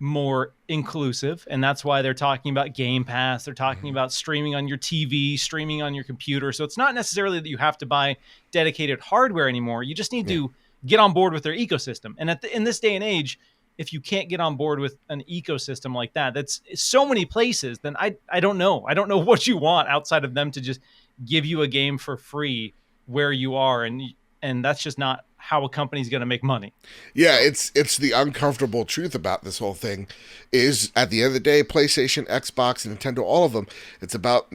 more inclusive. And that's why they're talking about Game Pass. They're talking about streaming on your TV, streaming on your computer. So it's not necessarily that you have to buy dedicated hardware anymore. You just need to get on board with their ecosystem. And in this day and age, if you can't get on board with an ecosystem like that, that's so many places, then I don't know. I don't know what you want outside of them to just give you a game for free where you are. And that's just not how a company's going to make money. Yeah, it's the uncomfortable truth about this whole thing is at the end of the day, PlayStation, Xbox, Nintendo, all of them, it's about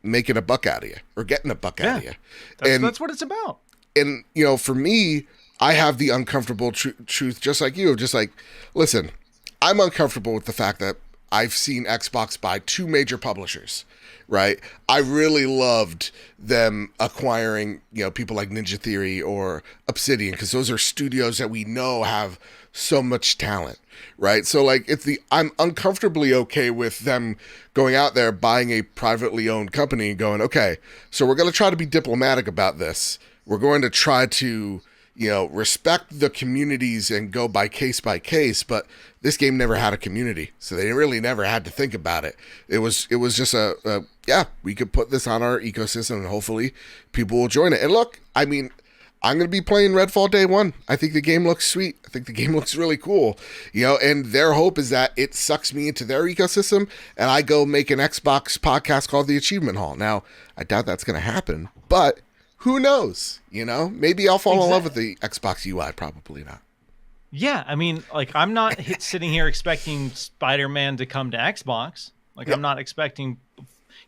making a buck out of you or getting a buck out of you. That's what it's about. And, for me, I have the uncomfortable truth just like you. Just like, listen, I'm uncomfortable with the fact that I've seen Xbox buy two major publishers, right? I really loved them acquiring, people like Ninja Theory or Obsidian, because those are studios that we know have so much talent, right? So like I'm uncomfortably okay with them going out there, buying a privately owned company and going, okay, so we're going to try to be diplomatic about this. We're going to try to, respect the communities and go by case, but this game never had a community. So they really never had to think about it. It was just we could put this on our ecosystem and hopefully people will join it. And look, I'm going to be playing Redfall day one. I think the game looks sweet. I think the game looks really cool, and their hope is that it sucks me into their ecosystem and I go make an Xbox podcast called The Achievement Hall. Now, I doubt that's going to happen, but who knows? Maybe I'll fall in love with the Xbox UI. Probably not. Yeah, I'm not sitting here expecting Spider-Man to come to Xbox. I'm not expecting,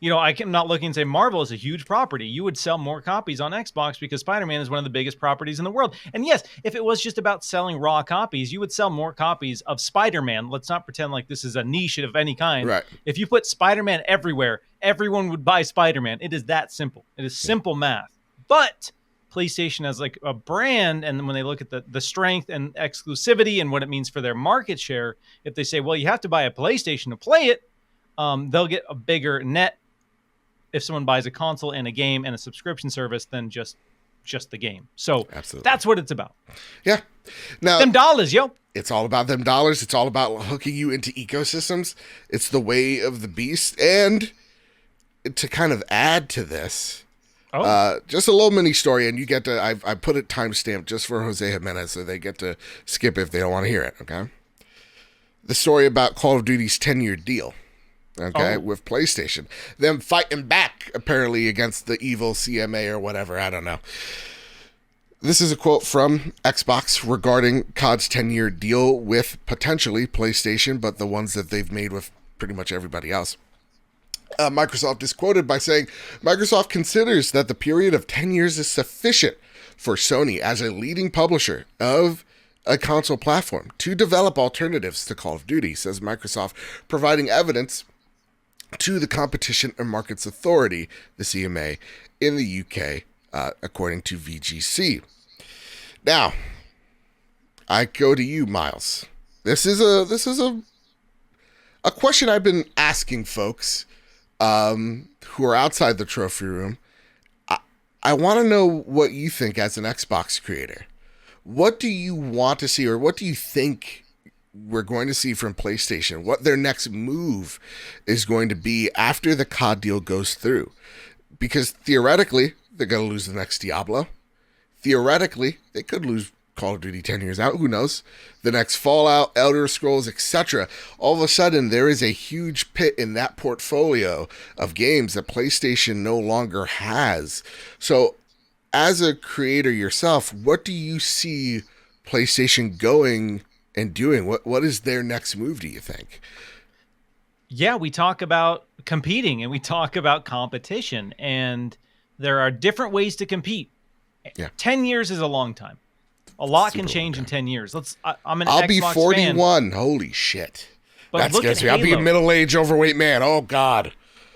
I'm not looking and say Marvel is a huge property. You would sell more copies on Xbox because Spider-Man is one of the biggest properties in the world. And yes, if it was just about selling raw copies, you would sell more copies of Spider-Man. Let's not pretend like this is a niche of any kind. Right. If you put Spider-Man everywhere, everyone would buy Spider-Man. It is that simple. It is simple math. But PlayStation as like a brand, and when they look at the strength and exclusivity and what it means for their market share, if they say, well, you have to buy a PlayStation to play it, they'll get a bigger net if someone buys a console and a game and a subscription service than just the game. So Absolutely. That's what it's about. Yeah. Now, them dollars, yo. It's all about them dollars. It's all about hooking you into ecosystems. It's the way of the beast. And to kind of add to this, just a little mini story, and you get to, I put it timestamped just for Jose Jimenez, so they get to skip if they don't want to hear it, okay? The story about Call of Duty's 10-year deal, okay, with PlayStation. Them fighting back, apparently, against the evil CMA or whatever, I don't know. This is a quote from Xbox regarding COD's 10-year deal with potentially PlayStation, but the ones that they've made with pretty much everybody else. Microsoft is quoted by saying, Microsoft considers that the period of 10 years is sufficient for Sony as a leading publisher of a console platform to develop alternatives to Call of Duty, says Microsoft, providing evidence to the Competition and Markets Authority, the CMA, in the UK, according to VGC. Now, I go to you, Miles. This is a question I've been asking folks who are outside the trophy room. I want to know what you think as an Xbox creator. What do you want to see, or what do you think we're going to see from PlayStation? What their next move is going to be after the COD deal goes through? Because theoretically, they're going to lose the next Diablo. Theoretically, they could lose Call of Duty 10 years out. Who knows? The next Fallout, Elder Scrolls, etc. All of a sudden, there is a huge pit in that portfolio of games that PlayStation no longer has. So, as a creator yourself, what do you see PlayStation going and doing? What is their next move, do you think? Yeah, we talk about competing and we talk about competition, and there are different ways to compete. Yeah. 10 years is a long time. A lot can change in 10 years. I'm an I'll Xbox be 41. fan. Holy shit. But That look scares at me. I'll be a Halo. middle-aged, overweight man. Oh, God.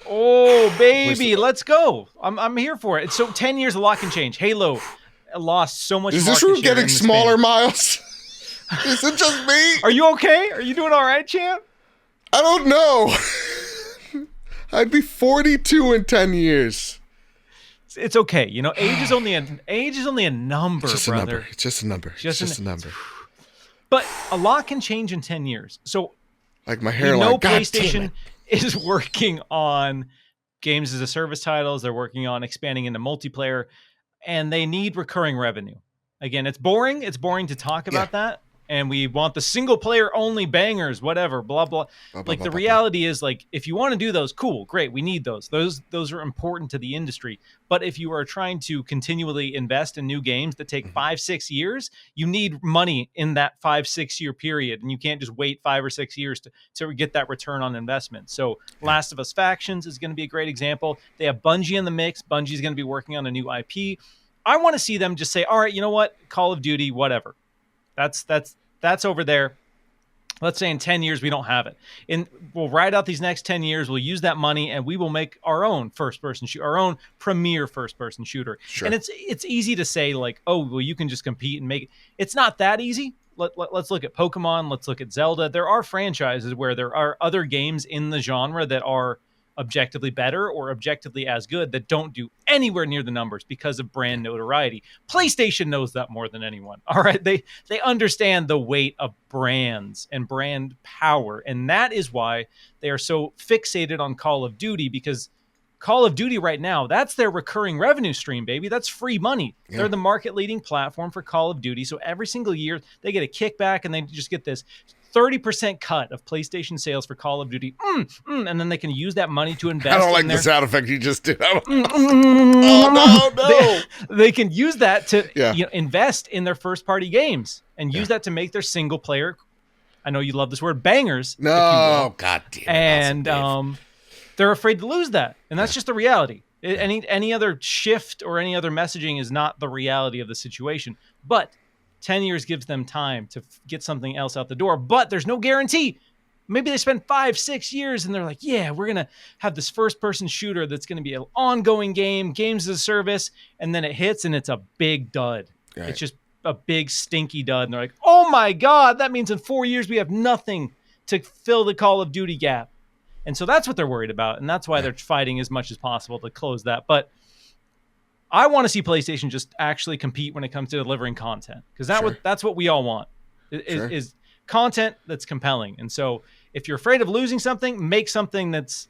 Oh, baby, let's go. I'm here for it. So 10 years, a lot can change. Halo lost so much Is market this room share getting in the smaller, span. Miles? Is it just me? Are you okay? Are you doing all right, champ? I don't know. I'd be 42 in 10 years. It's okay. You know, age is only a number, It's just brother. a number. It's just a number. It's just a number. But a lot can change in 10 years. So, like my hairline. You know, God PlayStation is working on games as a service titles. They're working on expanding into multiplayer, and they need recurring revenue. Again, it's boring. It's boring to talk about that. And we want the single player only bangers, whatever, blah, blah. Like the reality is, like, if you want to do those, cool, great. We need those. Those are important to the industry. But if you are trying to continually invest in new games that take 5-6 years, you need money in that 5-6 year period. And you can't just wait 5 or 6 years to get that return on investment. So Last of Us Factions is going to be a great example. They have Bungie in the mix. Bungie is going to be working on a new IP. I want to see them just say, all right, you know what? Call of Duty, whatever. That's over there. Let's say in 10 years we don't have it. And we'll ride out these next 10 years. We'll use that money and we will make our own first-person shooter, our own premier first-person shooter. Sure. And it's easy to say like, oh, well, you can just compete and make it. It's not that easy. Let's look at Pokemon. Let's look at Zelda. There are franchises where there are other games in the genre that are objectively better or objectively as good that don't do anywhere near the numbers because of brand notoriety. PlayStation knows that more than anyone. All right. They understand the weight of brands and brand power. And that is why they are so fixated on Call of Duty, because Call of Duty right now, that's their recurring revenue stream, baby. That's free money. Yeah. They're the market leading platform for Call of Duty. So every single year they get a kickback and they just get this 30% cut of PlayStation sales for Call of Duty. And then they can use that money to invest. I don't like the sound effect you just did. Oh, no. They can use that to invest in their first party games and use that to make their single player, I know you love this word, bangers. No, God damn it. And they're afraid to lose that. And that's just the reality. Any other shift or any other messaging is not the reality of the situation. But 10 years gives them time to get something else out the door, but there's no guarantee. Maybe they spend 5-6 years and they're like, yeah, we're going to have this first person shooter that's going to be an ongoing game, games as a service. And then it hits and it's a big dud. Right. It's just a big stinky dud. And they're like, oh my God, that means in 4 years we have nothing to fill the Call of Duty gap. And so that's what they're worried about. And that's why they're fighting as much as possible to close that. But I want to see PlayStation just actually compete when it comes to delivering content, because that's what we all want is content that's compelling. And so if you're afraid of losing something, make something that's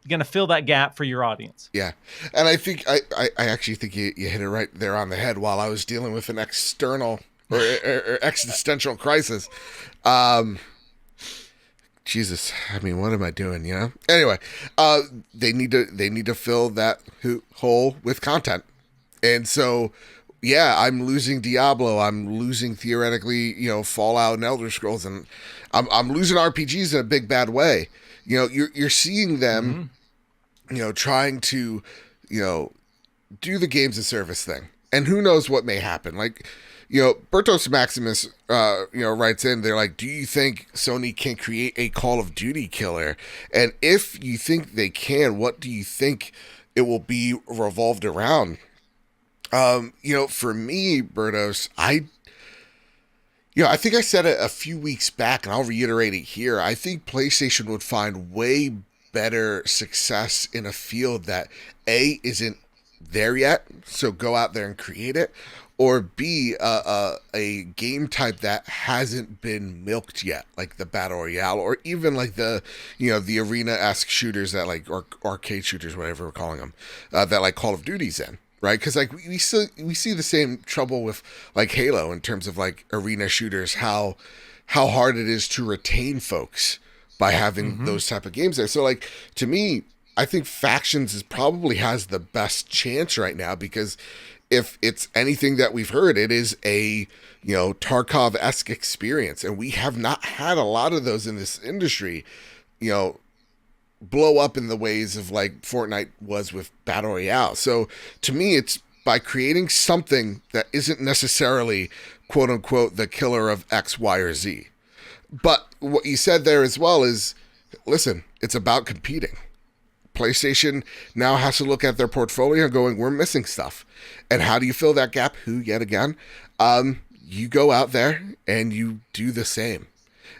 going to fill that gap for your audience. Yeah. And I think I actually think you hit it right there on the head while I was dealing with an external or existential crisis. Jesus, I mean, what am I doing? You know. Anyway, they need to fill that hole with content. And so, yeah, I'm losing Diablo. I'm losing theoretically, Fallout and Elder Scrolls, and I'm losing RPGs in a big bad way. You're seeing them, trying to, do the games of service thing, and who knows what may happen. Like, Bertos Maximus, writes in. They're like, do you think Sony can create a Call of Duty killer? And if you think they can, what do you think it will be revolved around? For me, Bertos, I think I said it a few weeks back, and I'll reiterate it here. I think PlayStation would find way better success in a field that A, isn't there yet, so go out there and create it, or B, a game type that hasn't been milked yet, like the Battle Royale, or even like the arena-esque shooters that like, or arcade shooters, whatever we're calling them, that like Call of Duty's in. Right, because like we see the same trouble with like Halo in terms of like arena shooters, how hard it is to retain folks by having those type of games there. So like, to me, I think Factions probably has the best chance right now, because if it's anything that we've heard, it is a Tarkov-esque experience, and we have not had a lot of those in this industry. Blow up in the ways of like Fortnite was with Battle Royale. So to me, it's by creating something that isn't necessarily quote unquote the killer of X, Y, or Z. But what you said there as well is, listen, it's about competing. PlayStation now has to look at their portfolio going, we're missing stuff. And how do you fill that gap? Who, yet again? you go out there and you do the same.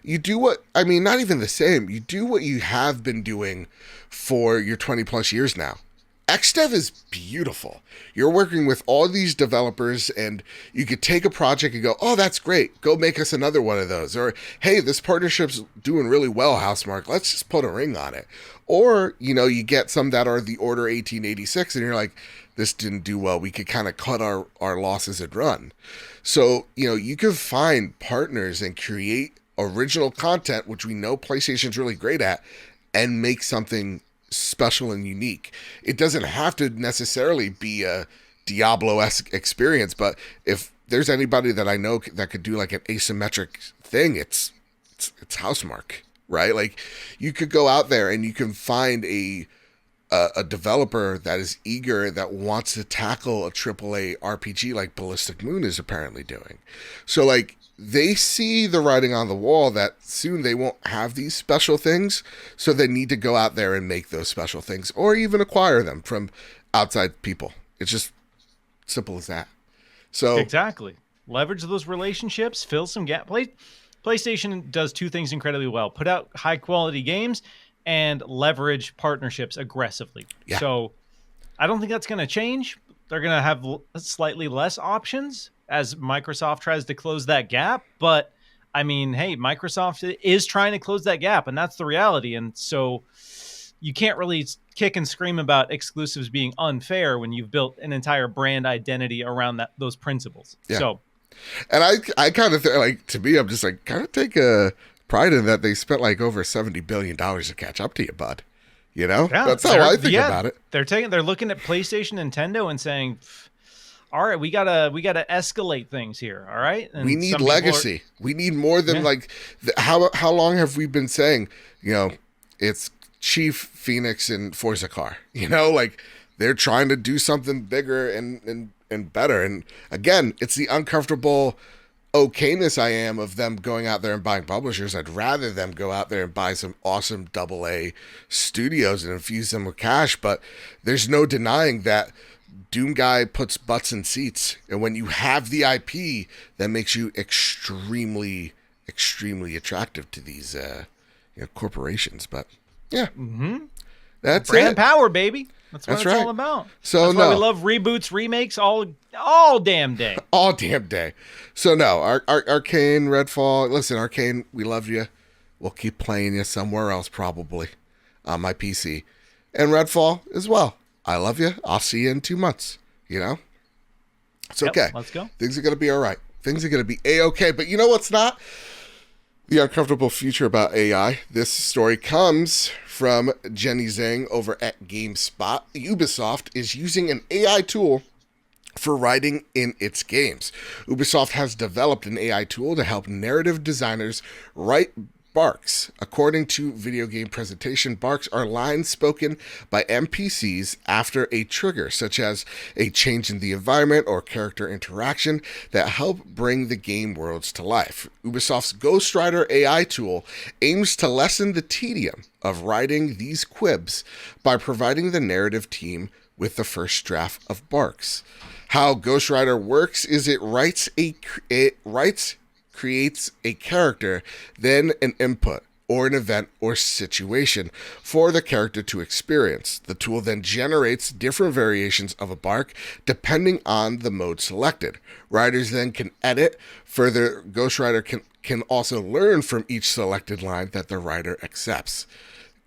You do not even the same. You do what you have been doing for your 20 plus years now. XDev is beautiful. You're working with all these developers and you could take a project and go, oh, that's great. Go make us another one of those. Or, hey, this partnership's doing really well, Housemarque. Let's just put a ring on it. Or, you get some that are the Order 1886 and you're like, this didn't do well. We could kind of cut our losses and run. So, you can find partners and create original content, which we know PlayStation's really great at, and make something special and unique. It doesn't have to necessarily be a Diablo-esque experience, but if there's anybody that I know that could do like an asymmetric thing, it's Housemarque, right? Like, you could go out there and you can find a developer that is eager, that wants to tackle a AAA RPG like Ballistic Moon is apparently doing. So like, they see the writing on the wall that soon they won't have these special things, so they need to go out there and make those special things, or even acquire them from outside people. It's just simple as that. So exactly, leverage those relationships, fill some gap. PlayStation does two things incredibly well: put out high quality games and leverage partnerships aggressively. Yeah. So I don't think that's going to change. They're going to have slightly less options as Microsoft tries to close that gap. But I mean, hey, Microsoft is trying to close that gap, and that's the reality. And so you can't really kick and scream about exclusives being unfair when you've built an entire brand identity around those principles. Yeah. So, and I kind of like, to me, I'm just like, kind of take a pride in that they spent like over $70 billion to catch up to you, bud. Yeah, that's how I think about it. They're looking at PlayStation, Nintendo, and saying, all right, we gotta escalate things here. All right, and we need legacy. We need more than like how long have we been saying? It's Chief, Phoenix, and Forza Car. Like, they're trying to do something bigger and better. And again, it's the uncomfortable okayness I am of them going out there and buying publishers. I'd rather them go out there and buy some awesome AA studios and infuse them with cash. But there's no denying that Doom Guy puts butts in seats, and when you have the IP, that makes you extremely, extremely attractive to these corporations. But yeah, that's brand power, baby. That's what it's all about. So that's why we love reboots, remakes, all damn day. All damn day. So no, Arkane, Redfall. Listen, Arkane, we love you. We'll keep playing you somewhere else, probably on my PC, and Redfall as well. I love you. I'll see you in 2 months. It's okay. Let's go. Things are going to be all right. Things are going to be A-okay. But you know what's not? The uncomfortable future about AI. This story comes from Jenny Zhang over at GameSpot. Ubisoft is using an AI tool for writing in its games. Ubisoft has developed an AI tool to help narrative designers write barks. According to video game presentation, barks are lines spoken by NPCs after a trigger, such as a change in the environment or character interaction, that help bring the game worlds to life. Ubisoft's Ghostwriter AI tool aims to lessen the tedium of writing these quibs by providing the narrative team with the first draft of barks. How Ghostwriter works is it creates a character, then an input or an event or situation for the character to experience. The tool then generates different variations of a bark depending on the mode selected. Writers then can edit. Further, Ghostwriter can also learn from each selected line that the writer accepts.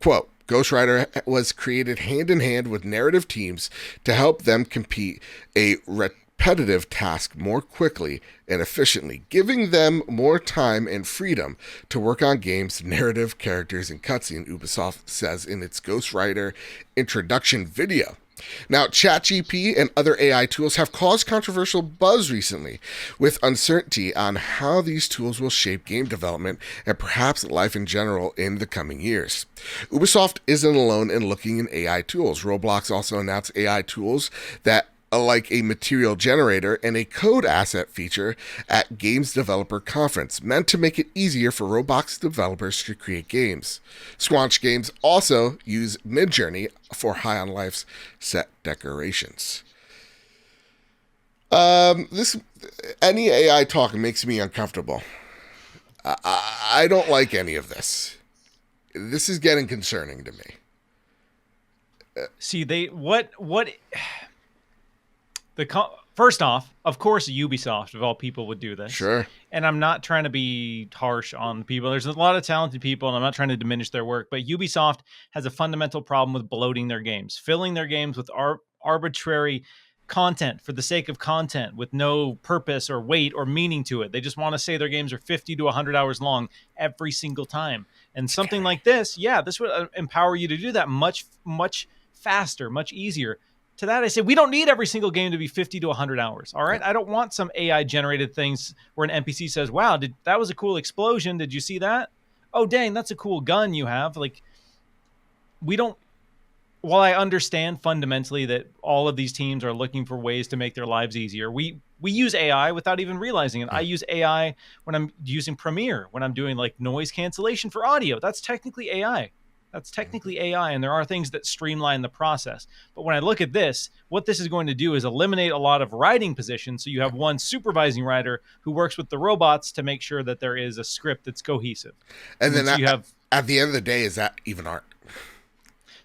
Quote, Ghostwriter was created hand-in-hand with narrative teams to help them complete a repetitive task more quickly and efficiently, giving them more time and freedom to work on games, narrative, characters, and cutscene, Ubisoft says in its Ghostwriter introduction video. Now, ChatGPT and other AI tools have caused controversial buzz recently, with uncertainty on how these tools will shape game development and perhaps life in general in the coming years. Ubisoft isn't alone in looking in AI tools. Roblox also announced AI tools that like a material generator and a code asset feature at Games Developer Conference, meant to make it easier for Roblox developers to create games. Squanch Games also use Midjourney for High on Life's set decorations. This any AI talk makes me uncomfortable. I don't like any of this. This is getting concerning to me. See, first off, of course, Ubisoft of all people would do this. Sure. And I'm not trying to be harsh on people. There's a lot of talented people, and I'm not trying to diminish their work. But Ubisoft has a fundamental problem with bloating their games, filling their games with arbitrary content for the sake of content with no purpose or weight or meaning to it. They just want to say their games are 50 to 100 hours long every single time. And something like this, this would empower you to do that much, much faster, much easier. To that, I say, we don't need every single game to be 50 to 100 hours. All right. I don't want some AI generated things where an NPC says, wow, that was a cool explosion. Did you see that? Oh, dang, that's a cool gun you have. Like, while I understand fundamentally that all of these teams are looking for ways to make their lives easier, we use AI without even realizing it. I use AI when I'm using Premiere, when I'm doing like noise cancellation for audio. That's technically AI. And there are things that streamline the process. But when I look at this, what this is going to do is eliminate a lot of writing positions. So you have one supervising writer who works with the robots to make sure that there is a script that's cohesive. And then at the end of the day, is that even art?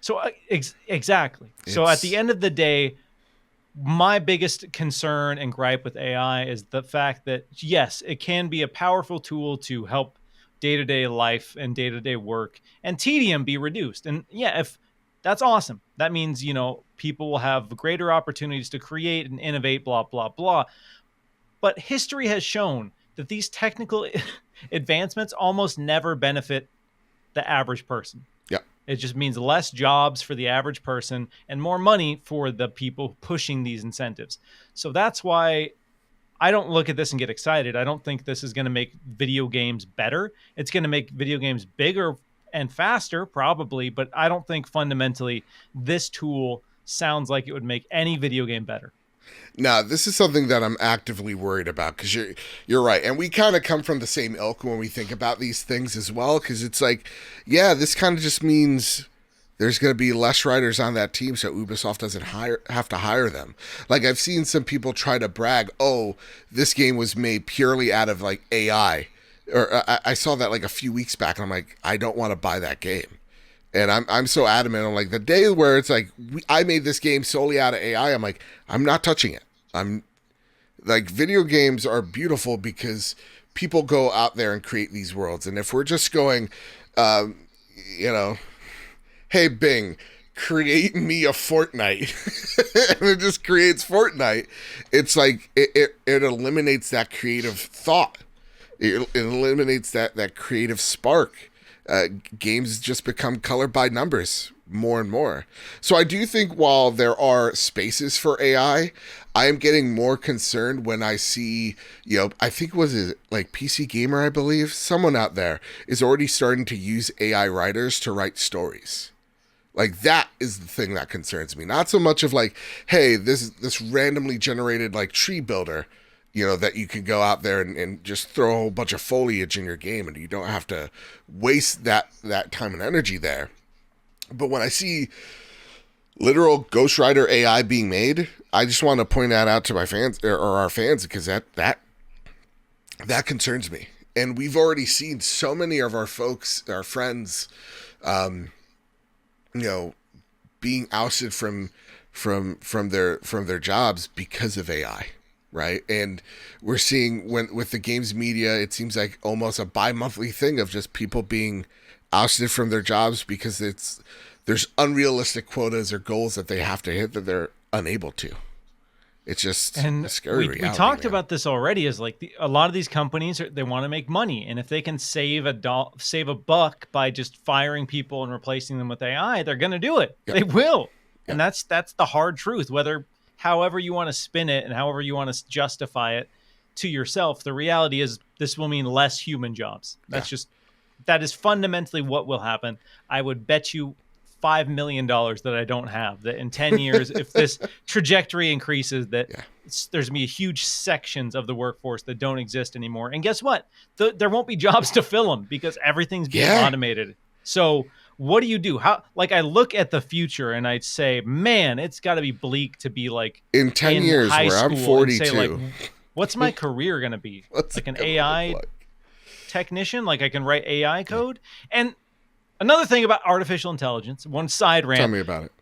So exactly. So at the end of the day, my biggest concern and gripe with AI is the fact that, yes, it can be a powerful tool to help day-to-day life and day-to-day work and tedium be reduced. And if that's awesome, that means, people will have greater opportunities to create and innovate, blah, blah, blah. But history has shown that these technical advancements almost never benefit the average person. Yeah. It just means less jobs for the average person and more money for the people pushing these incentives. So that's why I don't look at this and get excited. I don't think this is going to make video games better. It's going to make video games bigger and faster, probably, but I don't think fundamentally this tool sounds like it would make any video game better. No, this is something that I'm actively worried about because you're right. And we kind of come from the same ilk when we think about these things as well, because it's like, this kind of just means there's going to be less writers on that team, so Ubisoft doesn't have to hire them. Like, I've seen some people try to brag, oh, this game was made purely out of, like, AI. Or I saw that, like, a few weeks back, and I'm like, I don't want to buy that game. And I'm so adamant. I'm like, the day where it's like, I made this game solely out of AI, I'm like, I'm not touching it. I'm like, video games are beautiful because people go out there and create these worlds. And if we're just going, hey, Bing, create me a Fortnite. And it just creates Fortnite. It's like, it eliminates that creative thought. It eliminates that creative spark. Games just become colored by numbers more and more. So I do think while there are spaces for AI, I am getting more concerned when I see, I think was it like PC Gamer, I believe, someone out there is already starting to use AI writers to write stories. Like, that is the thing that concerns me. Not so much of like, hey, this randomly generated like tree builder, that you can go out there and just throw a whole bunch of foliage in your game and you don't have to waste that time and energy there. But when I see literal ghostwriter AI being made, I just want to point that out to my fans or our fans, because that concerns me. And we've already seen so many of our friends, being ousted from their jobs because of AI. Right. And we're seeing with the games media, it seems like almost a bi-monthly thing of just people being ousted from their jobs because there's unrealistic quotas or goals that they have to hit that they're unable to. It's just a scary reality. We talked about this already, is like a lot of these companies, they want to make money. And if they can save a buck by just firing people and replacing them with AI, they're going to do it. Yep. They will. Yep. And that's the hard truth, however you want to spin it and however you want to justify it to yourself. The reality is this will mean less human jobs. That is fundamentally what will happen. I would bet you $5 million that I don't have, that in 10 years, if this trajectory increases, that there's going to be huge sections of the workforce that don't exist anymore. And guess what? There won't be jobs to fill them because everything's being automated. So what do you do? How, like, I look at the future and I say, man, it's got to be bleak to be like in 10 years high where I'm school and say, 42. like, what's my career going to be? What's Like it an gonna AI look like? technician? Like I can write AI code? And another thing about artificial intelligence, one side rant. Tell me about it.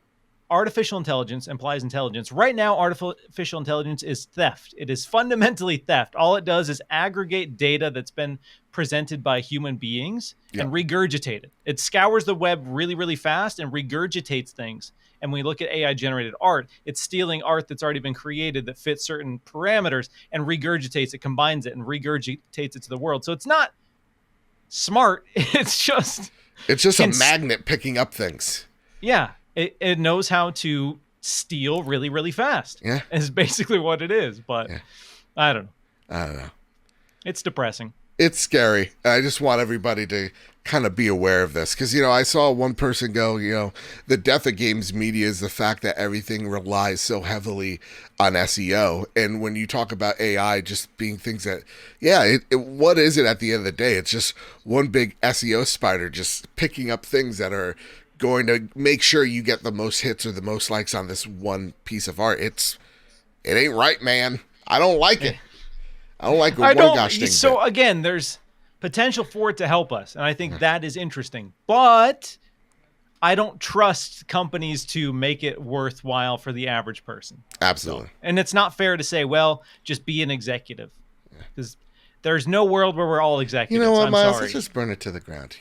Artificial intelligence implies intelligence. Right now, artificial intelligence is theft. It is fundamentally theft. All it does is aggregate data that's been presented by human beings and regurgitate it. It scours the web really, really fast and regurgitates things. And when we look at AI generated art, it's stealing art that's already been created that fits certain parameters and regurgitates it, combines it, and regurgitates it to the world. So it's not smart. It's just a magnet picking up things. Yeah. It knows how to steal really, really fast. Yeah. Is basically what it is. But I don't know. It's depressing. It's scary. I just want everybody to kind of be aware of this. Because, I saw one person go, the death of games media is the fact that everything relies so heavily on SEO. And when you talk about AI just being things that, what is it at the end of the day? It's just one big SEO spider just picking up things that are going to make sure you get the most hits or the most likes on this one piece of art. It ain't right, man. I don't like it. I don't like one gosh dang So bit. Again, there's potential for it to help us, and I think that is interesting. But I don't trust companies to make it worthwhile for the average person. Absolutely. And it's not fair to say, well, just be an executive, because there's no world where we're all executives. You know what, I'm Miles? sorry. Let's just burn it to the ground,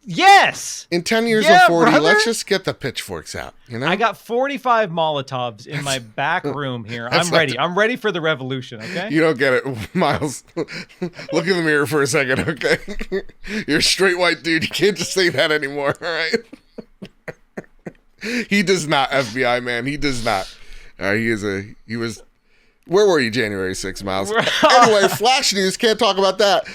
Yes. In 10 years or 40, brother. let's just get the pitchforks out, I got 45 Molotovs in my back room here. I'm ready. I'm ready for the revolution, okay? You don't get it, Miles. Look in the mirror for a second, okay? You're a straight white dude. You can't just say that anymore, all right? He does not, FBI man. He does not. He was... Where were you January 6th, Miles? Anyway, Flash News, can't talk about that.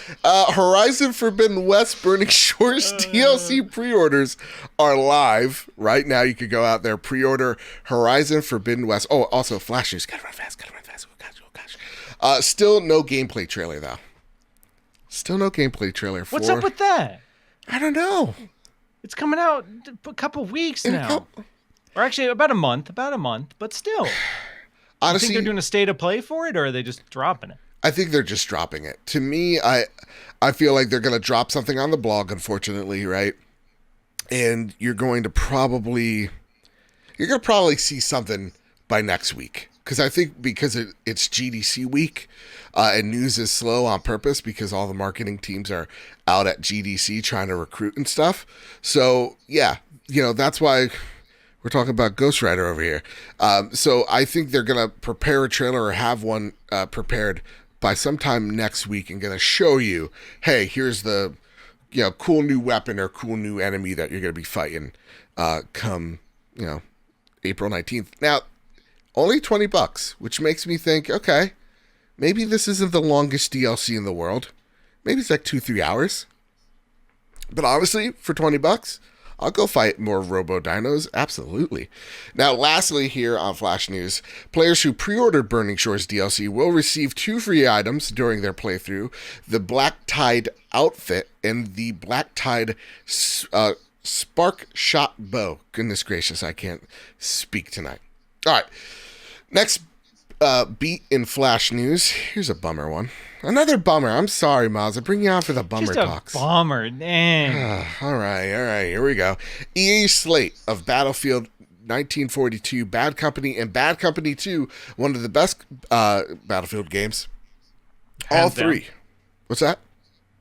Horizon Forbidden West Burning Shores DLC pre-orders are live right now. You could go out there, pre-order Horizon Forbidden West. Oh, also Flash News, gotta run fast. Oh gosh. Still no gameplay trailer, though. Still no gameplay trailer for... What's up with that? I don't know. It's coming out a couple weeks now. Or actually, about a month, but still. Honestly, you think they're doing a state of play for it, or are they just dropping it? I think they're just dropping it. To me, I feel like they're going to drop something on the blog, unfortunately, right? And you're going to probably see something by next week. Because I think because it's GDC week and news is slow on purpose because all the marketing teams are out at GDC trying to recruit and stuff. So, yeah, that's why... We're talking about Ghost Rider over here. So I think they're going to prepare a trailer or have one prepared by sometime next week and going to show you, hey, here's the cool new weapon or cool new enemy that you're going to be fighting come, April 19th. Now, only $20, which makes me think, okay, maybe this isn't the longest DLC in the world. Maybe it's like 2-3 hours. But honestly, for $20... I'll go fight more Robo-Dinos, absolutely. Now, lastly here on Flash News, players who pre-ordered Burning Shores DLC will receive 2 free items during their playthrough, the Black Tide outfit and the Black Tide Spark Shot bow. Goodness gracious, I can't speak tonight. All right, next beat in Flash News. Here's a bummer one. Another bummer. I'm sorry, Miles. I bring you on for the bummer talks. Just a bummer, dang. All right. Here we go. EA's slate of Battlefield 1942, Bad Company, and Bad Company 2, one of the best Battlefield games. All three. What's that?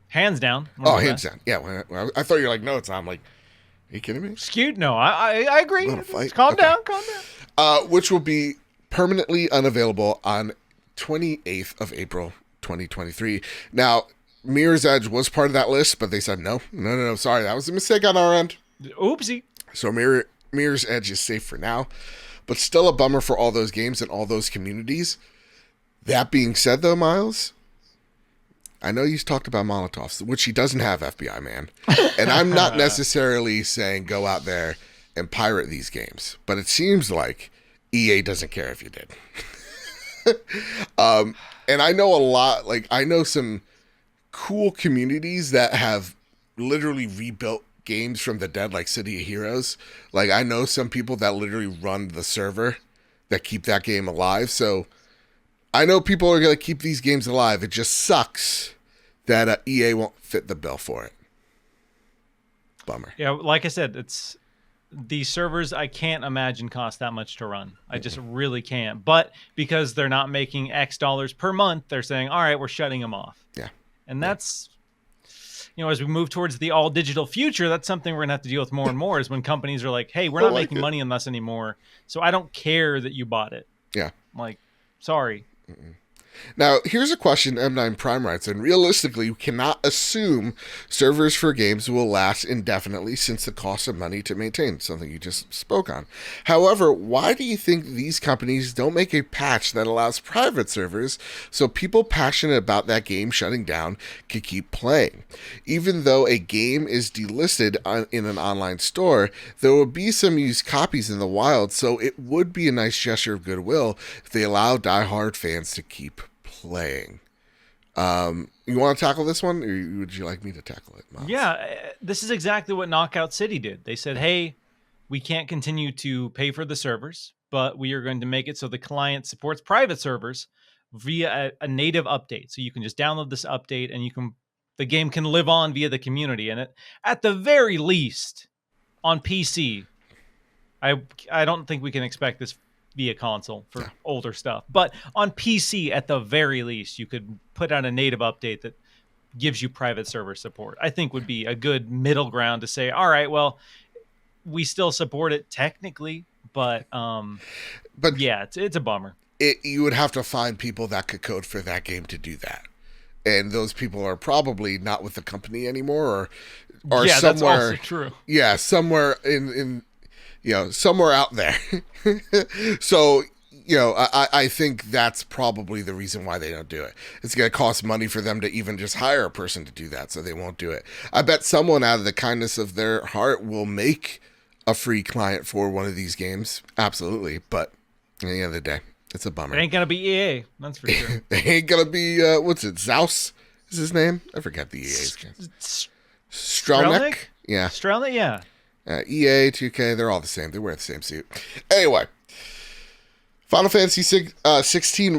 Hands down. Oh, hands down. Yeah. Well, I thought you were like, no, it's not. I'm like, are you kidding me? Skewed? No, I agree. Calm down. Which will be permanently unavailable on 28th of April. 2023. Now, Mirror's Edge was part of that list, but they said no, sorry, that was a mistake on our end. Oopsie. So Mirror's Edge is safe for now, but still a bummer for all those games and all those communities. That being said, though, Miles, I know you talked about Molotovs, which he doesn't have, FBI man, and I'm not necessarily saying go out there and pirate these games, but it seems like EA doesn't care if you did. And I know a lot, I know some cool communities that have literally rebuilt games from the dead, like City of Heroes. Like, I know some people that literally run the server that keep that game alive. So I know people are going to keep these games alive. It just sucks that EA won't fit the bill for it. Bummer. Yeah, like I said, it's these servers I can't imagine cost that much to run. I just really can't. But because they're not making X dollars per month, they're saying, all right, we're shutting them off. Yeah. And that's, as we move towards the all digital future, that's something we're going to have to deal with more and more is when companies are like, hey, we're not making money on this anymore. So I don't care that you bought it. Yeah. I'm like, sorry. Now, here's a question M9 Prime writes, and realistically, we cannot assume servers for games will last indefinitely since the cost of money to maintain, something you just spoke on. However, why do you think these companies don't make a patch that allows private servers so people passionate about that game shutting down can keep playing? Even though a game is delisted in an online store, there will be some used copies in the wild, so it would be a nice gesture of goodwill if they allow diehard fans to keep playing. You want to tackle this one, or would you like me to tackle it, Miles? Yeah, this is exactly what Knockout City did. They said, hey, we can't continue to pay for the servers, but we are going to make it so the client supports private servers via a native update. So you can just download this update and the game can live on via the community. And at the very least, on PC, I don't think we can expect this via console for older stuff. But on PC, at the very least, you could put out a native update that gives you private server support. I think would be a good middle ground to say, all right, well, we still support it technically, but yeah, it's a bummer. You would have to find people that could code for that game to do that. And those people are probably not with the company anymore or yeah, somewhere. That's also true. Yeah, somewhere in somewhere out there. So, I think that's probably the reason why they don't do it. It's going to cost money for them to even just hire a person to do that, so they won't do it. I bet someone out of the kindness of their heart will make a free client for one of these games. Absolutely. But at the end of the day, it's a bummer. It ain't going to be EA, that's for sure. It ain't going to be, what's it, Zaus is his name? I forget the EA's name. Strelnick? Yeah. Strelnick, yeah. EA, 2K, they're all the same. They wear the same suit. Anyway, Final Fantasy 16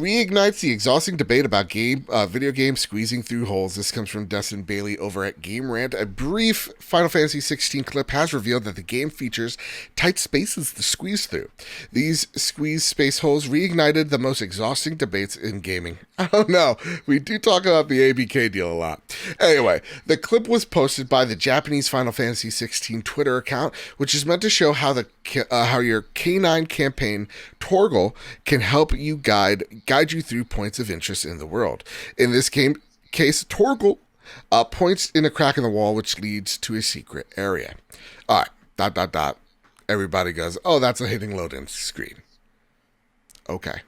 reignites the exhausting debate about video games squeezing through holes. This comes from Dustin Bailey over at Game Rant. A brief Final Fantasy 16 clip has revealed that the game features tight spaces to squeeze through. These squeeze space holes reignited the most exhausting debates in gaming. I don't know. We do talk about the ABK deal a lot. Anyway, the clip was posted by the Japanese Final Fantasy 16 Twitter account, which is meant to show how your K9 campaign, Torgal, can help you guide you through points of interest in the world. In this case, Torgal points in a crack in the wall, which leads to a secret area. All right, ... Everybody goes, oh, that's a hidden load-in screen. Okay.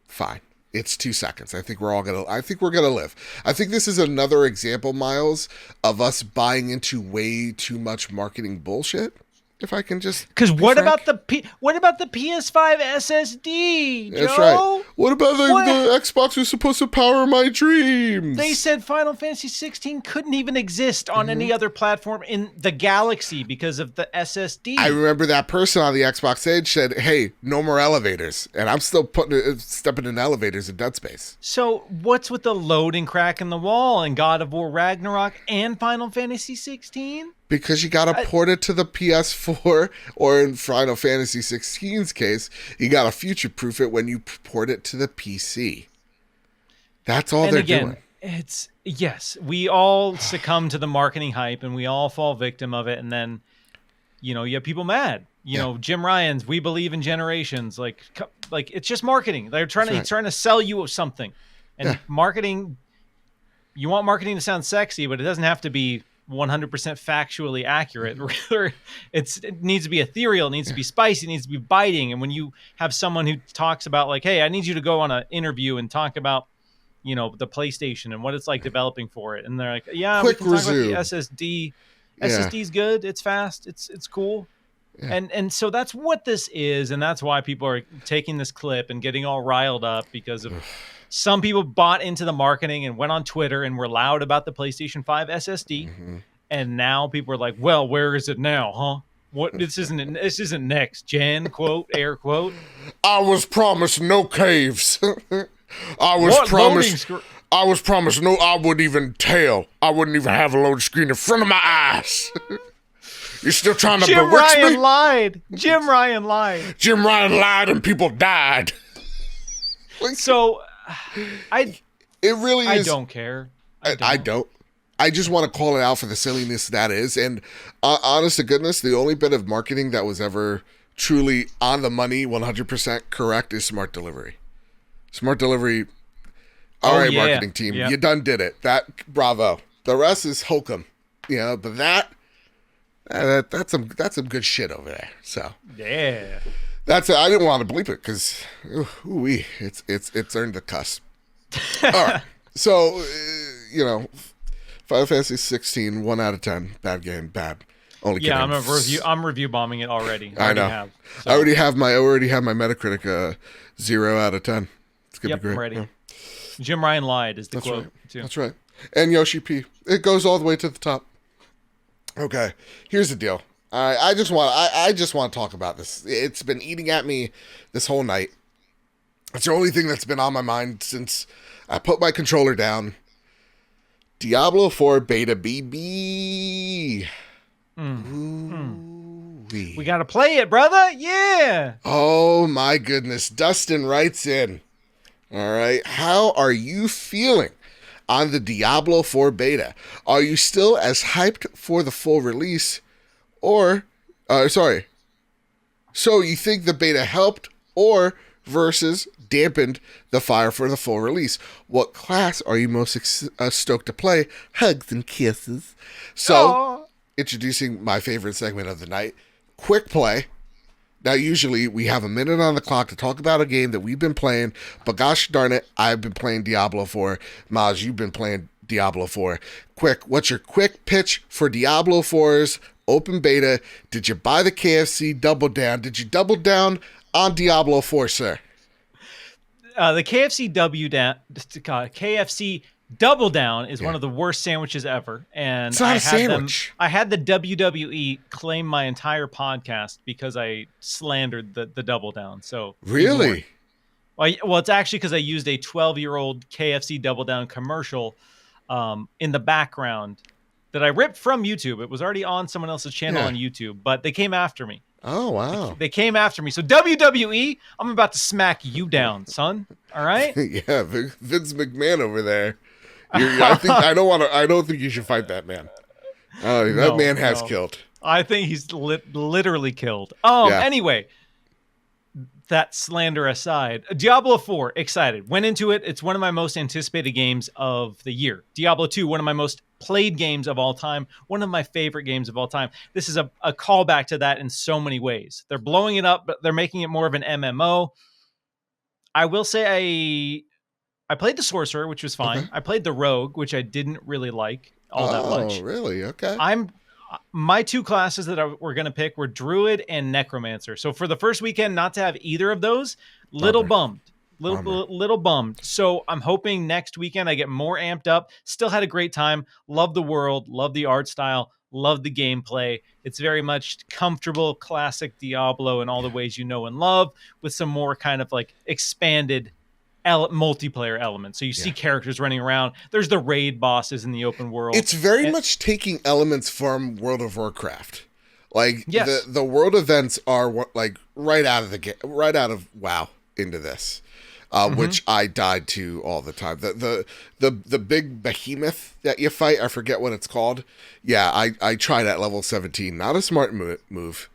Fine. It's 2 seconds. I think we're gonna live. I think this is another example, Miles, of us buying into way too much marketing bullshit. If I can just, because what about the PS5 SSD, Joe? That's right. What about the Xbox was supposed to power my dreams? They said Final Fantasy 16 couldn't even exist on any other platform in the galaxy because of the SSD. I remember that person on the Xbox Edge said, "Hey, no more elevators," and I'm still stepping in elevators in Dead Space. So what's with the loading crack in the wall in God of War Ragnarok and Final Fantasy 16? Because you got to port it to the PS4, or in Final Fantasy 16's case, you got to future-proof it when you port it to the PC. That's all they're doing. Yes, we all succumb to the marketing hype, and we all fall victim of it, and then, you have people mad. You know, Jim Ryan's "We Believe in Generations," like it's just marketing. They're trying to sell you something, and marketing. You want marketing to sound sexy, but it doesn't have to be 100% factually accurate. It needs to be ethereal, it needs to be spicy, it needs to be biting. And when you have someone who talks about like, hey, I need you to go on an interview and talk about, the PlayStation and what it's like developing for it. And they're like, yeah, quick we can resume. talk about the SSD. SSD's good. It's fast. It's cool. Yeah. And so that's what this is. And that's why people are taking this clip and getting all riled up because of some people bought into the marketing and went on Twitter and were loud about the PlayStation 5 SSD. And now people are like, well, where is it now, huh? What this isn't next gen, quote, air quote. I was promised no caves. I was promised no, I wouldn't even tell. I wouldn't even have a load screen in front of my eyes. You're still trying to bewitch me? Jim Ryan lied. Jim Ryan lied and people died. So, it really is. I don't care. I don't. I just want to call it out for the silliness that is. And honest to goodness, the only bit of marketing that was ever truly on the money, 100% correct is Smart Delivery. Smart Delivery, all right, marketing team, you done did it. Bravo. The rest is hokum. But that's some good shit over there. So yeah, that's it. I didn't want to bleep it because it's earned the cuss. All right, so Final Fantasy 16, 1 out of 10, bad game, bad. Only kidding. I'm review bombing it already. I know. I already have my Metacritic 0 out of 10. It's gonna be great. I'm ready. Yeah. Jim Ryan lied is the quote. Right. Too. That's right. And Yoshi P. It goes all the way to the top. Okay, here's the deal. I just want to talk about this. It's been eating at me this whole night. It's the only thing that's been on my mind since I put my controller down. Diablo 4 Beta BB. We gotta play it, brother. Yeah. Oh my goodness. Dustin writes in. All right. How are you feeling on the Diablo 4 beta? Are you still as hyped for the full release? So you think the beta helped or versus dampened the fire for the full release? What class are you most stoked to play? Hugs and kisses. So, introducing my favorite segment of the night, Quick Play. Now, usually we have a minute on the clock to talk about a game that we've been playing, but gosh darn it, I've been playing Diablo 4. Maz, you've been playing Diablo 4. Quick, what's your quick pitch for Diablo 4's open beta? Did you buy the KFC Double Down? Did you double down on Diablo 4, sir? The KFC Double Down is one of the worst sandwiches ever, and it's not a sandwich. I had the WWE claim my entire podcast because I slandered the Double Down. So really, well, it's actually because I used a 12-year-old KFC Double Down commercial in the background that I ripped from YouTube. It was already on someone else's channel on YouTube, but they came after me. Oh, wow. They came after me. So WWE, I'm about to smack you down, son. All right? Yeah, Vince McMahon over there. I don't think you should fight that man. That man has killed. I think he's literally killed. Anyway, that slander aside, Diablo 4, excited. Went into it. It's one of my most anticipated games of the year. Diablo 2, one of my most played games of all time. One of my favorite games of all time. This is a callback to that in so many ways. They're blowing it up, but they're making it more of an MMO. I will say I played the Sorcerer, which was fine. Okay. I played the Rogue, which I didn't really like all that much. Oh, really? Okay. My two classes that we're going to pick were Druid and Necromancer. So for the first weekend, not to have either of those, little bummed. Little bummed. So I'm hoping next weekend I get more amped up. Still had a great time. Love the world. Love the art style. Love the gameplay. It's very much comfortable, classic Diablo in all the ways you know and love, with some more kind of like expanded multiplayer elements. So you see characters running around. There's the raid bosses in the open world. It's very much taking elements from World of Warcraft. Like the world events are like right out of WoW into this. Which I died to all the time. The big behemoth that you fight, I forget what it's called. Yeah, I tried at level 17. Not a smart move.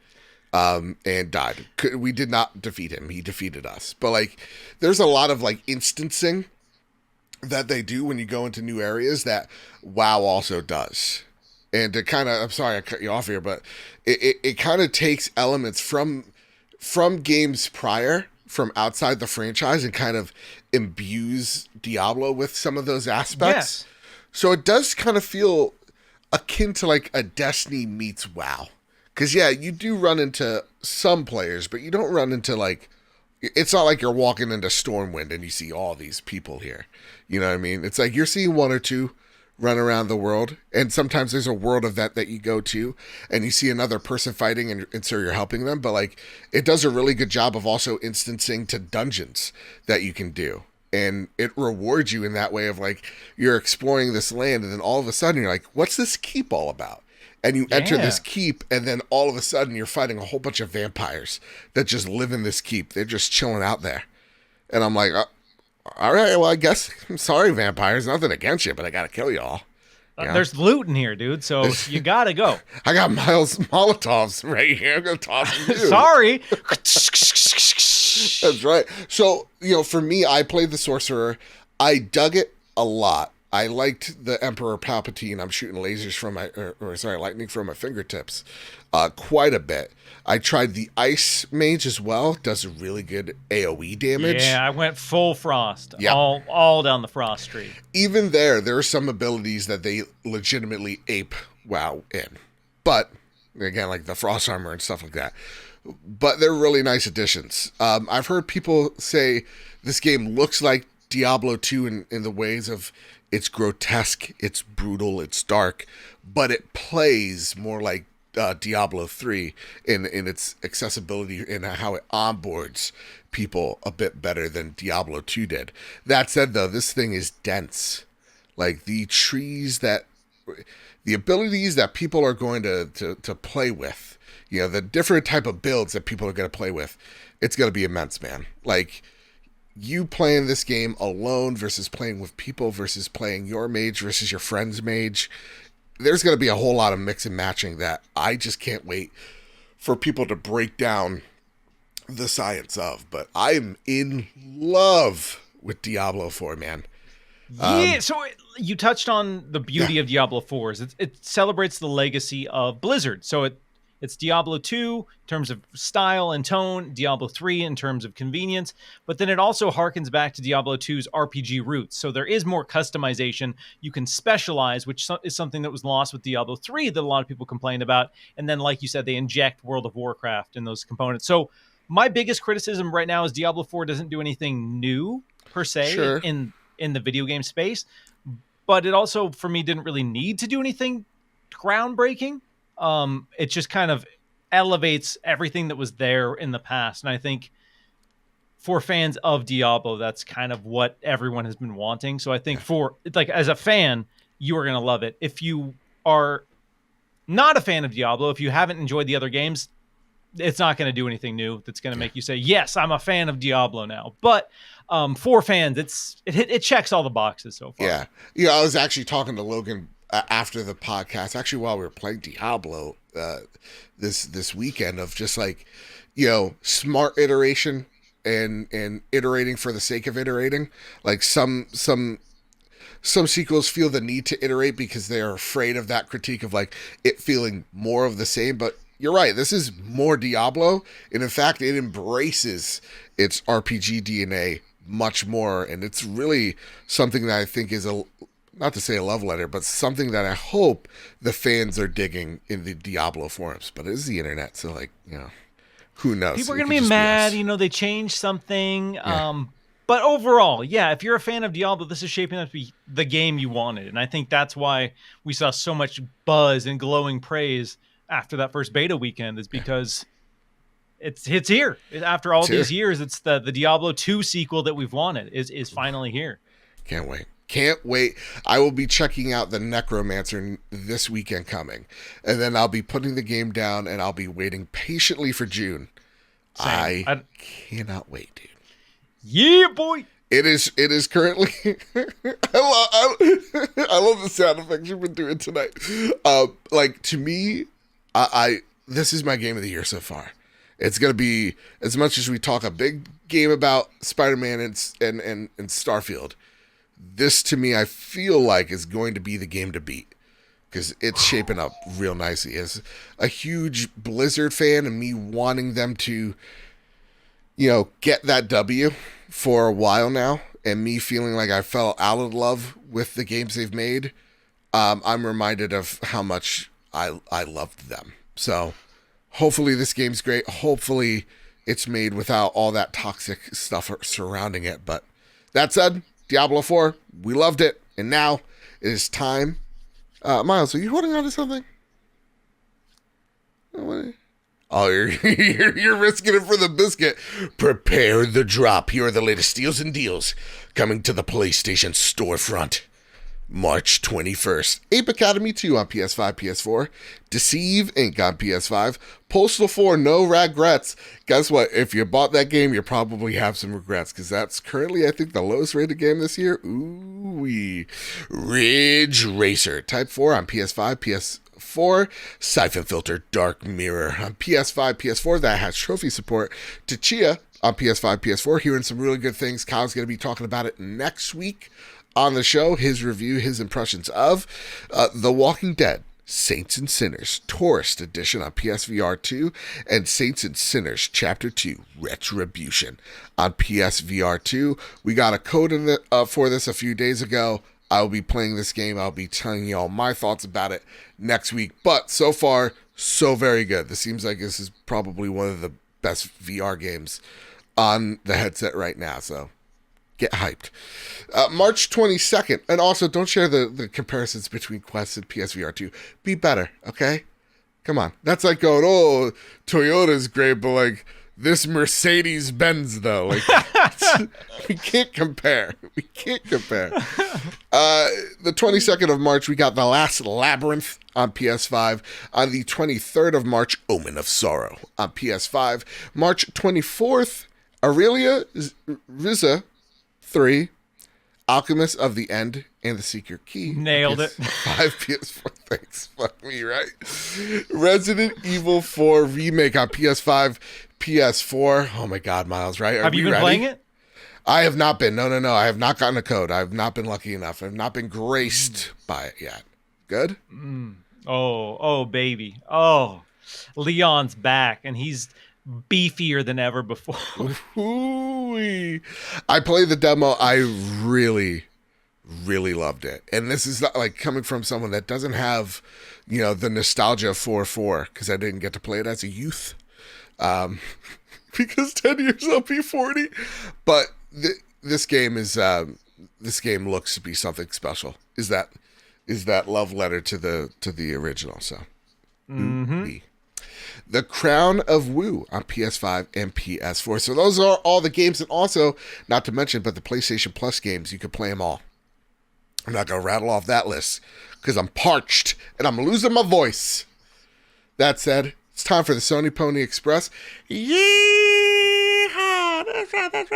And died. We did not defeat him. He defeated us. But like, there's a lot of like instancing that they do when you go into new areas that WoW also does. And to kind of, I'm sorry I cut you off here, but it kind of takes elements from games prior, from outside the franchise, and kind of imbues Diablo with some of those aspects. Yes. So it does kind of feel akin to like a Destiny meets WoW. Because, you do run into some players, but you don't run into, like, it's not like you're walking into Stormwind and you see all these people here. You know what I mean? It's like you're seeing one or two run around the world, and sometimes there's a world event that you go to and you see another person fighting, and so you're helping them, but like it does a really good job of also instancing to dungeons that you can do, and it rewards you in that way of like you're exploring this land, and then all of a sudden you're like, what's this keep all about? And you enter this keep, and then all of a sudden you're fighting a whole bunch of vampires that just live in this keep. They're just chilling out there, and I'm like, all right, well, I guess I'm sorry, vampires. Nothing against you, but I gotta kill y'all. There's loot in here, dude. So you gotta go. I got Molotovs right here. I'm gonna toss them. Sorry. That's right. So for me, I played the sorcerer. I dug it a lot. I liked the Emperor Palpatine. I'm shooting lasers from lightning from my fingertips, quite a bit. I tried the Ice Mage as well. Does a really good AoE damage. Yeah, I went full frost. Yeah. All down the frost tree. Even there are some abilities that they legitimately ape WoW in. But, again, like the frost armor and stuff like that. But they're really nice additions. I've heard people say this game looks like Diablo 2 in the ways of it's grotesque, it's brutal, it's dark, but it plays more like Diablo 3 in its accessibility and how it onboards people a bit better than Diablo 2 did. That said, though, this thing is dense. Like the abilities that people are going to play with, the different type of builds that people are going to play with, it's going to be immense, man. Like you playing this game alone versus playing with people versus playing your mage versus your friend's mage. There's going to be a whole lot of mix and matching that I just can't wait for people to break down the science of. But I'm in love with Diablo 4, man. Yeah, so you touched on the beauty of Diablo 4. It celebrates the legacy of Blizzard. So it's Diablo 2 in terms of style and tone, Diablo 3 in terms of convenience, but then it also harkens back to Diablo 2's RPG roots. So there is more customization. You can specialize, which is something that was lost with Diablo 3 that a lot of people complained about. And then, like you said, they inject World of Warcraft in those components. So my biggest criticism right now is Diablo 4 doesn't do anything new, per se, in the video game space. But it also, for me, didn't really need to do anything groundbreaking. It just kind of elevates everything that was there in the past. And I think for fans of Diablo, that's kind of what everyone has been wanting. So I think as a fan, you are going to love it. If you are not a fan of Diablo, if you haven't enjoyed the other games, it's not going to do anything new that's going to make you say, yes, I'm a fan of Diablo now. But for fans, it checks all the boxes so far. Yeah. I was actually talking to Logan after the podcast, actually while we were playing Diablo this weekend, of just like, smart iteration and iterating for the sake of iterating. Like some sequels feel the need to iterate because they are afraid of that critique of like it feeling more of the same. But you're right, this is more Diablo, and in fact it embraces its RPG DNA much more, and it's really something that I think is not to say a love letter, but something that I hope the fans are digging in the Diablo forums. But it is the internet, so who knows? People are going to be mad, they changed something. Yeah. But overall, if you're a fan of Diablo, this is shaping up to be the game you wanted. And I think that's why we saw so much buzz and glowing praise after that first beta weekend, is because it's here. After all these years, it's the Diablo 2 sequel that we've wanted is finally here. Can't wait. I will be checking out the Necromancer this weekend coming. And then I'll be putting the game down and I'll be waiting patiently for June. I cannot wait, dude. Yeah, boy. It is currently I love the sound effects you've been doing tonight. To me, this is my game of the year so far. It's going to be, as much as we talk a big game about Spider-Man and Starfield, this, to me, I feel like is going to be the game to beat, because it's shaping up real nicely. As a huge Blizzard fan and me wanting them to, get that W for a while now, and me feeling like I fell out of love with the games they've made, I'm reminded of how much I loved them. So hopefully this game's great. Hopefully it's made without all that toxic stuff surrounding it. But that said, Diablo 4, we loved it, and now It is time. Miles, are you holding on to something? Oh, you're risking it for the biscuit. Prepare the drop. Here are the latest steals and deals coming to the PlayStation storefront. March 21st. Ape Academy 2 on PS5, PS4. Deceive Inc. on PS5. Postal 4, no regrets. Guess what? If you bought that game, you probably have some regrets, because that's currently, I think, the lowest rated game this year. Ooh-wee. Ridge Racer. Type 4 on PS5, PS4. Siphon Filter Dark Mirror on PS5, PS4. That has trophy support. Tachia on PS5, PS4. Hearing some really good things. Kyle's going to be talking about it next week on the show. His review, his impressions of The Walking Dead, Saints and Sinners, Tourist Edition on PSVR 2, and Saints and Sinners Chapter 2, Retribution on PSVR 2. We got a code in for this a few days ago. I'll be playing this game. I'll be telling you all my thoughts about it next week. But so far, so very good. This seems like this is probably one of the best VR games on the headset right now. So get hyped. March 22nd. And also, don't share the comparisons between Quest and PSVR 2. Be better, okay? Come on. That's like going, oh, Toyota's great, but like this Mercedes-Benz, though. Like, we can't compare. We can't compare. The 22nd of March, we got The Last Labyrinth on PS5. On the 23rd of March, Omen of Sorrow on PS5. March 24th, Aurelia Riza 3, Alchemist of the End and the Secret Key. Nailed it. 5 PS4. Thanks. Fuck me, right? Resident Evil 4 Remake on PS5, PS4. Oh my God, Miles, right? Have you been playing it? I have not been. No. I have not gotten a code. I have not been lucky enough. I have not been graced by it yet. Good? Oh, baby. Oh, Leon's back, and he's beefier than ever before. Ooh-wee. I played the demo. I really loved it. And this is not like coming from someone that doesn't have, the nostalgia of 4 because I didn't get to play it as a youth. Because 10 years I'll be 40. But this game looks to be something special. Is that love letter to the original? So, The Crown of Wu on PS5 and PS4. So those are all the games, and also, not to mention, but the PlayStation Plus games, you can play them all. I'm not going to rattle off that list because I'm parched and I'm losing my voice. That said, it's time for the Sony Pony Express. Yeehaw! That's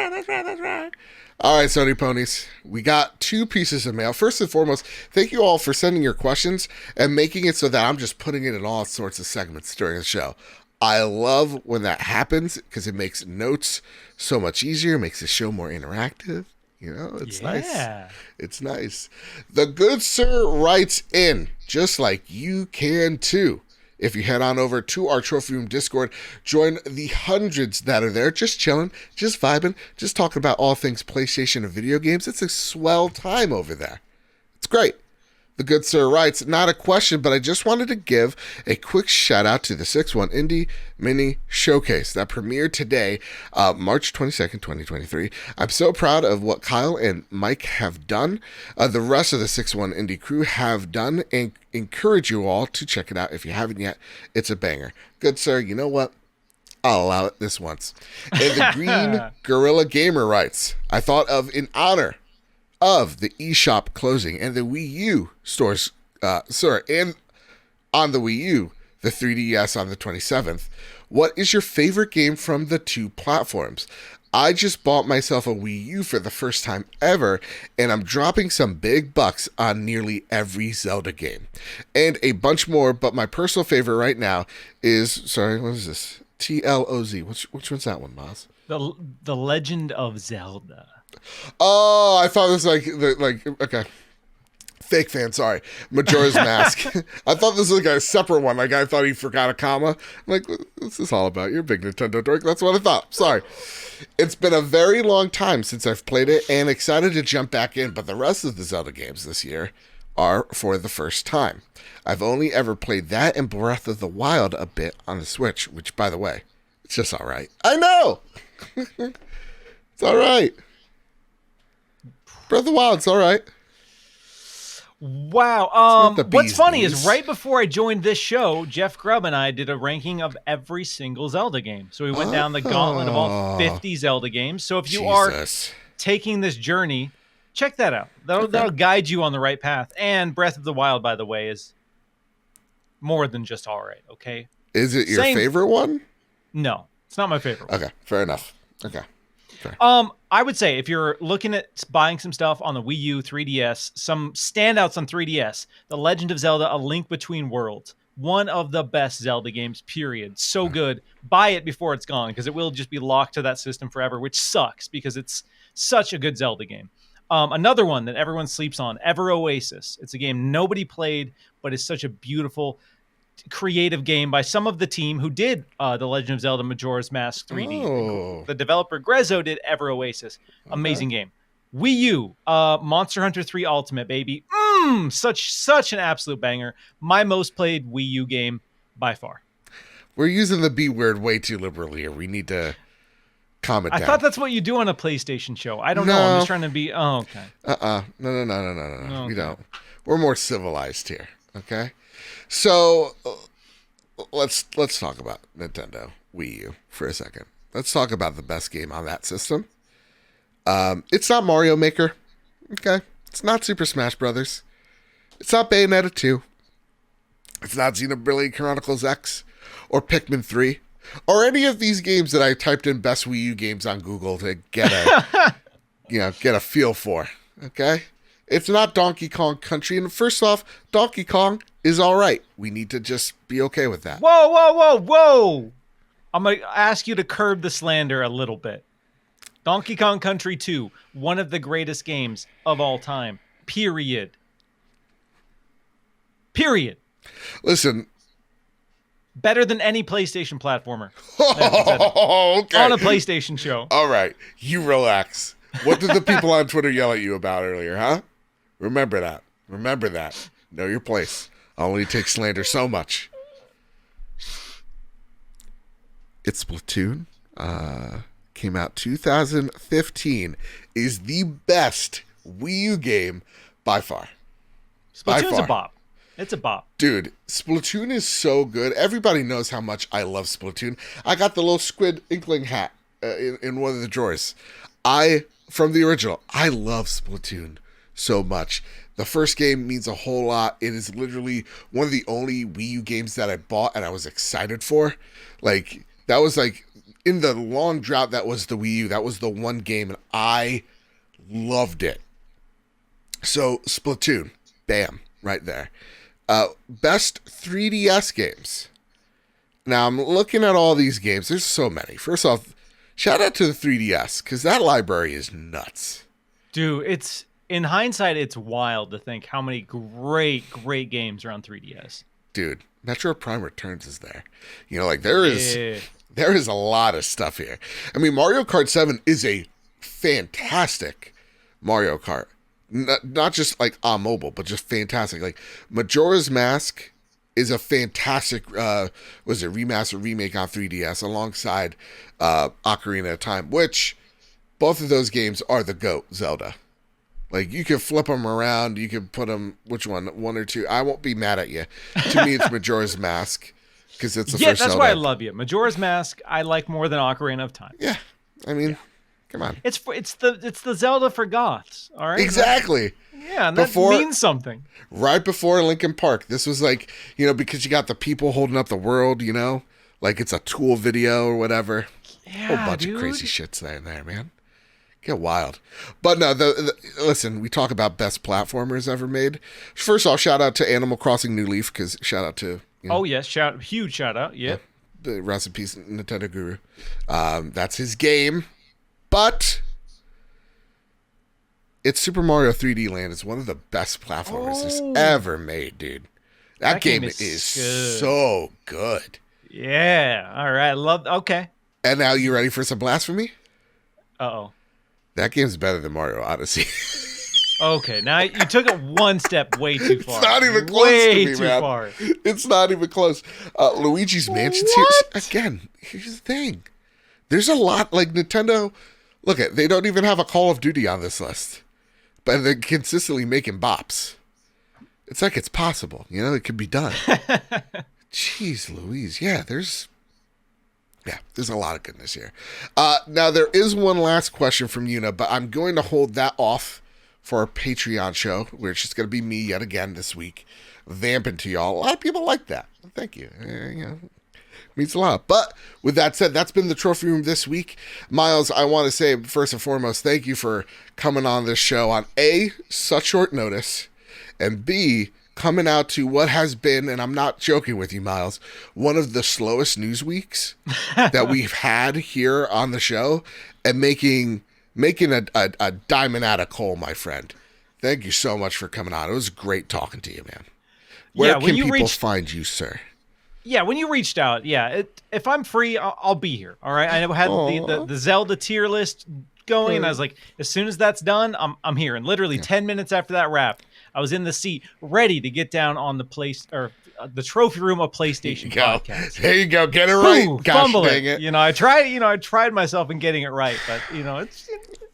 right. All right, Sony Ponies, we got 2 pieces of mail. First and foremost, thank you all for sending your questions and making it so that I'm just putting it in all sorts of segments during the show. I love when that happens because it makes notes so much easier, makes the show more interactive. It's nice. It's nice. The good sir writes in, just like you can too. If you head on over to our Trophy Room Discord, join the hundreds that are there, just chilling, just vibing, just talking about all things PlayStation and video games. It's a swell time over there. It's great. The good sir writes, not a question, but I just wanted to give a quick shout out to the 6-1 Indie Mini Showcase that premiered today, March 22nd, 2023. I'm so proud of what Kyle and Mike have done. The rest of the 6-1 Indie crew have done, and encourage you all to check it out if you haven't yet. It's a banger. Good sir, you know what? I'll allow it this once. And the Green Gorilla Gamer writes, I thought of in honor of the eShop closing and the Wii U stores, and on the Wii U, the 3DS on the 27th. What is your favorite game from the 2 platforms? I just bought myself a Wii U for the first time ever, and I'm dropping some big bucks on nearly every Zelda game. And a bunch more, but my personal favorite right now is, what is this? TLOZ. Which one's that one, Maz? The Legend of Zelda. Oh, I thought it was okay. Fake fan, sorry. Majora's Mask. I thought this was like a separate one. Like I thought he forgot a comma. I'm like, what's this all about? You're a big Nintendo dork. That's what I thought. Sorry. It's been a very long time since I've played it and excited to jump back in, but the rest of the Zelda games this year are for the first time. I've only ever played that and Breath of the Wild a bit on the Switch, which, by the way, it's just all right. I know! It's all right. Breath of the Wild's all right. Wow. not the What's bee's funny knees. is right before I joined this show, Jeff Grubb and I did a ranking of every single Zelda game. So we went down the gauntlet of all 50 Zelda games. So if you are taking this journey, check that out. That'll guide you on the right path. And Breath of the Wild, by the way, is more than just all right, okay? Is it your favorite one? No, it's not my favorite one. Okay, fair enough. Okay. I would say if you're looking at buying some stuff on the Wii U, 3DS, some standouts on 3DS, The Legend of Zelda: A Link Between Worlds, one of the best Zelda games, period. So good. Buy it before it's gone, because it will just be locked to that system forever, which sucks because it's such a good Zelda game. Another one that everyone sleeps on, Ever Oasis. It's a game nobody played, but it's such a beautiful, creative game by some of the team who did The Legend of Zelda Majora's Mask 3D. Oh. The developer Grezzo did Ever Oasis. Amazing game. Wii U, Monster Hunter 3 Ultimate, baby. Such an absolute banger. My most played Wii U game by far. We're using the B word way too liberally here. We need to calm it down. I thought that's what you do on a PlayStation show. I don't know. I'm just trying to be... Oh, okay. No. Okay. We don't. We're more civilized here, okay? So let's talk about Nintendo Wii U for a second. Let's talk about the best game on that system. It's not Mario Maker, okay? It's not Super Smash Brothers. It's not Bayonetta 2. It's not Xenoblade Chronicles X or Pikmin 3 or any of these games that I typed in best Wii U games on Google to get a feel for, okay? It's not Donkey Kong Country. And first off, Donkey Kong is all right. We need to just be okay with that. Whoa. I'm going to ask you to curb the slander a little bit. Donkey Kong Country 2, one of the greatest games of all time. Period. Listen. Better than any PlayStation platformer. Okay. On a PlayStation show. All right. You relax. What did the people on Twitter yell at you about earlier, huh? Remember that. Know your place. I'll only take slander so much. It's Splatoon. Came out 2015. Is the best Wii U game by far. Splatoon's a bop. It's a bop. Dude, Splatoon is so good. Everybody knows how much I love Splatoon. I got the little squid inkling hat in one of the drawers. From the original, I love Splatoon so much. The first game means a whole lot. It is literally one of the only Wii U games that I bought and I was excited for. Like, that was like, in the long drought that was the Wii U, that was the one game and I loved it. So, Splatoon, bam, right there. Best 3DS games. Now, I'm looking at all these games. There's so many. First off, shout out to the 3DS, because that library is nuts. Dude, in hindsight, it's wild to think how many great games are on 3DS. Dude, Metroid Prime Returns is there. There is a lot of stuff here. I mean, Mario Kart 7 is a fantastic Mario Kart. Not just like on mobile, but just fantastic. Like, Majora's Mask is a fantastic remaster remake on 3DS alongside Ocarina of Time, which both of those games are the GOAT Zelda. Like, you can flip them around, you can put them, which one or two. I won't be mad at you. To me, it's Majora's Mask because it's the first Zelda. Yeah, that's why I love you. Majora's Mask I like more than Ocarina of Time. Yeah, I mean, come on. It's the Zelda for goths, all right? Exactly. Yeah, and that means something. Right before Linkin Park. This was like, because you got the people holding up the world, like it's a Tool video or whatever. Yeah, whole bunch of crazy shits there, man. Get wild. But no, listen, we talk about best platformers ever made. First off, shout out to Animal Crossing New Leaf, because shout out to... Oh, yes, huge shout out, yep. The rest in peace, Nintendo Guru. That's his game. But it's Super Mario 3D Land is one of the best platformers that's ever made, dude. That game is so good. Yeah. All right. Okay. And now you ready for some blasphemy? Uh-oh. That game's better than Mario Odyssey. Okay. Now you took it one step way too far. It's not even close to me, man. Far. It's not even close. Luigi's Mansion's here. Again, here's the thing. There's a lot, like Nintendo... Look, they don't even have a Call of Duty on this list. But they're consistently making bops. It's like it's possible. You know, it could be done. Jeez Louise. Yeah, there's a lot of goodness here. Now, there is one last question from Una, but I'm going to hold that off for our Patreon show, which is going to be me yet again this week, vamping to y'all. A lot of people like that. Thank you. Means a lot. But with that said, that's been the Trophy Room this week. Miles, I want to say, first and foremost, thank you for coming on this show on A, such short notice, and B, coming out to what has been, and I'm not joking with you, Miles, one of the slowest news weeks that we've had here on the show, and making a diamond out of coal, my friend. Thank you so much for coming on. It was great talking to you, man. Where can people find you, sir? Yeah, when you reached out, if I'm free, I'll be here. All right, I had the Zelda tier list going, and I was like, as soon as that's done, I'm here. And literally 10 minutes after that wrap, I was in the seat, ready to get down on the Trophy Room of PlayStation podcast. There you go, get it right. Gosh dang it. I tried myself in getting it right, but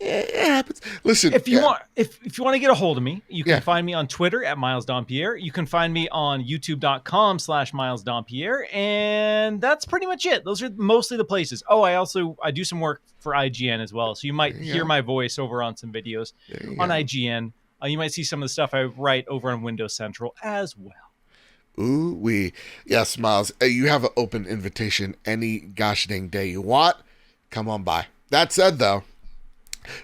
it happens. Listen, if you want to get a hold of me, you can find me on Twitter at Miles Dompier. You can find me on YouTube.com/Miles Dompier, and that's pretty much it. Those are mostly the places. Oh, I do some work for IGN as well, so you might hear my voice over on some videos on IGN. You might see some of the stuff I write over on Windows Central as well. Ooh wee. Yes, Miles, you have an open invitation any gosh dang day you want. Come on by. That said, though,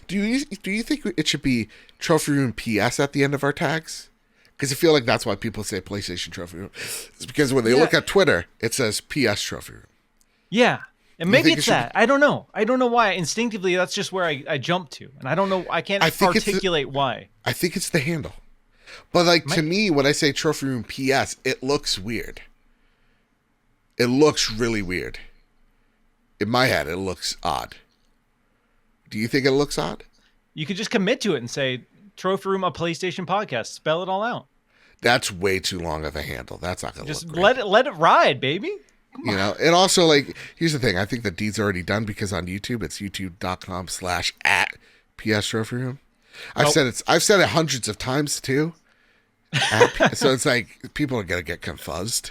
do you think it should be Trophy Room PS at the end of our tags? Because I feel like that's why people say PlayStation Trophy Room. It's because when they look at Twitter, it says PS Trophy Room. Yeah. And maybe it's that. I don't know. I don't know why. Instinctively, that's just where I jump to. And I don't know. I can't articulate why. I think it's the handle. But to me, when I say Trophy Room PS, it looks weird. It looks really weird. In my head, it looks odd. Do you think it looks odd? You could just commit to it and say Trophy Room, a PlayStation podcast. Spell it all out. That's way too long of a handle. That's not going to look great. Just let it ride, baby. And also, here's the thing. I think the deed's already done because on YouTube, it's youtube.com/@PS Trophy Room. I've said it hundreds of times too. So it's like people are gonna get confuzzed.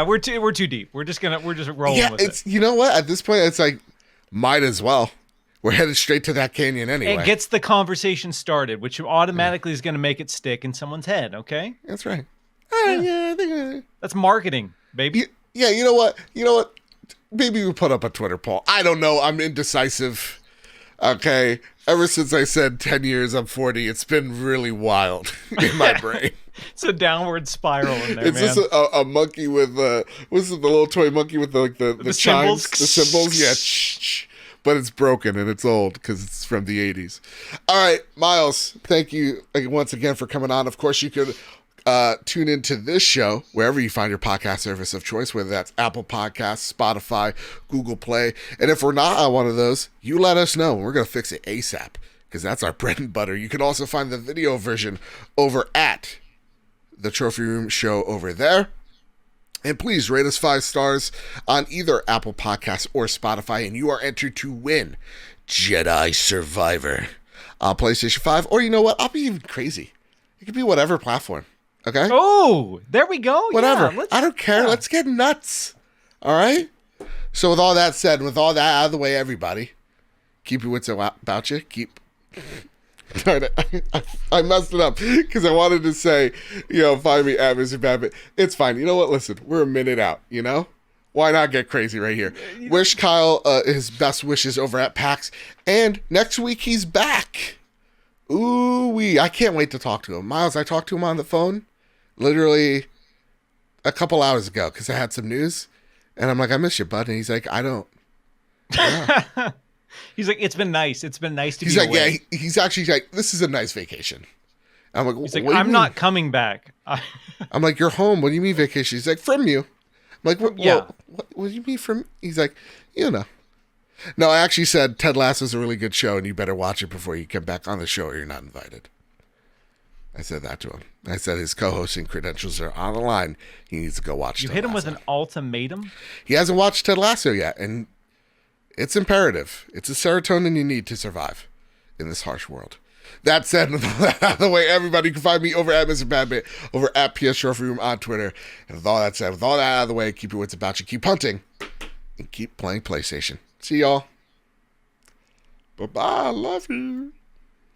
We're too deep. We're just rolling with it. You know what? At this point, it's like might as well. We're headed straight to that canyon anyway. It gets the conversation started, which automatically is going to make it stick in someone's head. Okay, that's right. I think that's marketing, baby. Yeah, you know what? Maybe we put up a Twitter poll. I don't know. I'm indecisive. Okay. Ever since I said 10 years, I'm 40, it's been really wild in my brain. It's a downward spiral in there, man. It's just a monkey with, what's it, the little toy monkey with the chimes? Symbols? The symbols? Yeah. But it's broken and it's old because it's from the 80s. All right, Miles, thank you once again for coming on. Of course, you could tune into this show wherever you find your podcast service of choice, whether that's Apple Podcasts, Spotify, Google Play. And if we're not on one of those, you let us know. We're going to fix it ASAP because that's our bread and butter. You can also find the video version over at the Trophy Room Show over there. And please rate us 5 stars on either Apple Podcasts or Spotify, and you are entered to win Jedi Survivor on PlayStation 5. Or you know what? I'll be even crazy. It could be whatever platform. Okay? Oh, there we go. Whatever. Yeah, I don't care. Yeah. Let's get nuts. All right? So with all that said, with all that out of the way, everybody, keep your wits about you. I messed it up because I wanted to say, find me at Mr. Babbitt. It's fine. You know what? Listen, we're a minute out, Why not get crazy right here? Wish Kyle his best wishes over at PAX. And next week, he's back. Ooh-wee. I can't wait to talk to him. Miles, I talked to him on the phone literally a couple hours ago because I had some news. And I'm like, I miss you, bud. And he's like, I don't. Yeah. He's like, it's been nice. It's been nice to be away. He's like, yeah, he's actually like, this is a nice vacation. I'm like, he's like, I'm not coming back. I'm like, you're home. What do you mean vacation? He's like, from you. I'm like, what do you mean from? He's like, No, I actually said Ted Lasso's a really good show and you better watch it before you come back on the show or you're not invited. I said that to him. I said his co-hosting credentials are on the line. He needs to go watch You Ted hit him Lasso. with an ultimatum? He hasn't watched Ted Lasso yet, and it's imperative. It's a serotonin you need to survive in this harsh world. That said, with all that out of the way, everybody can find me over at Mr. Badbit, over at PS Trophy Room on Twitter. And with all that said, with all that out of the way, keep your wits about you, keep hunting, and keep playing PlayStation. See y'all. Bye-bye. Love you.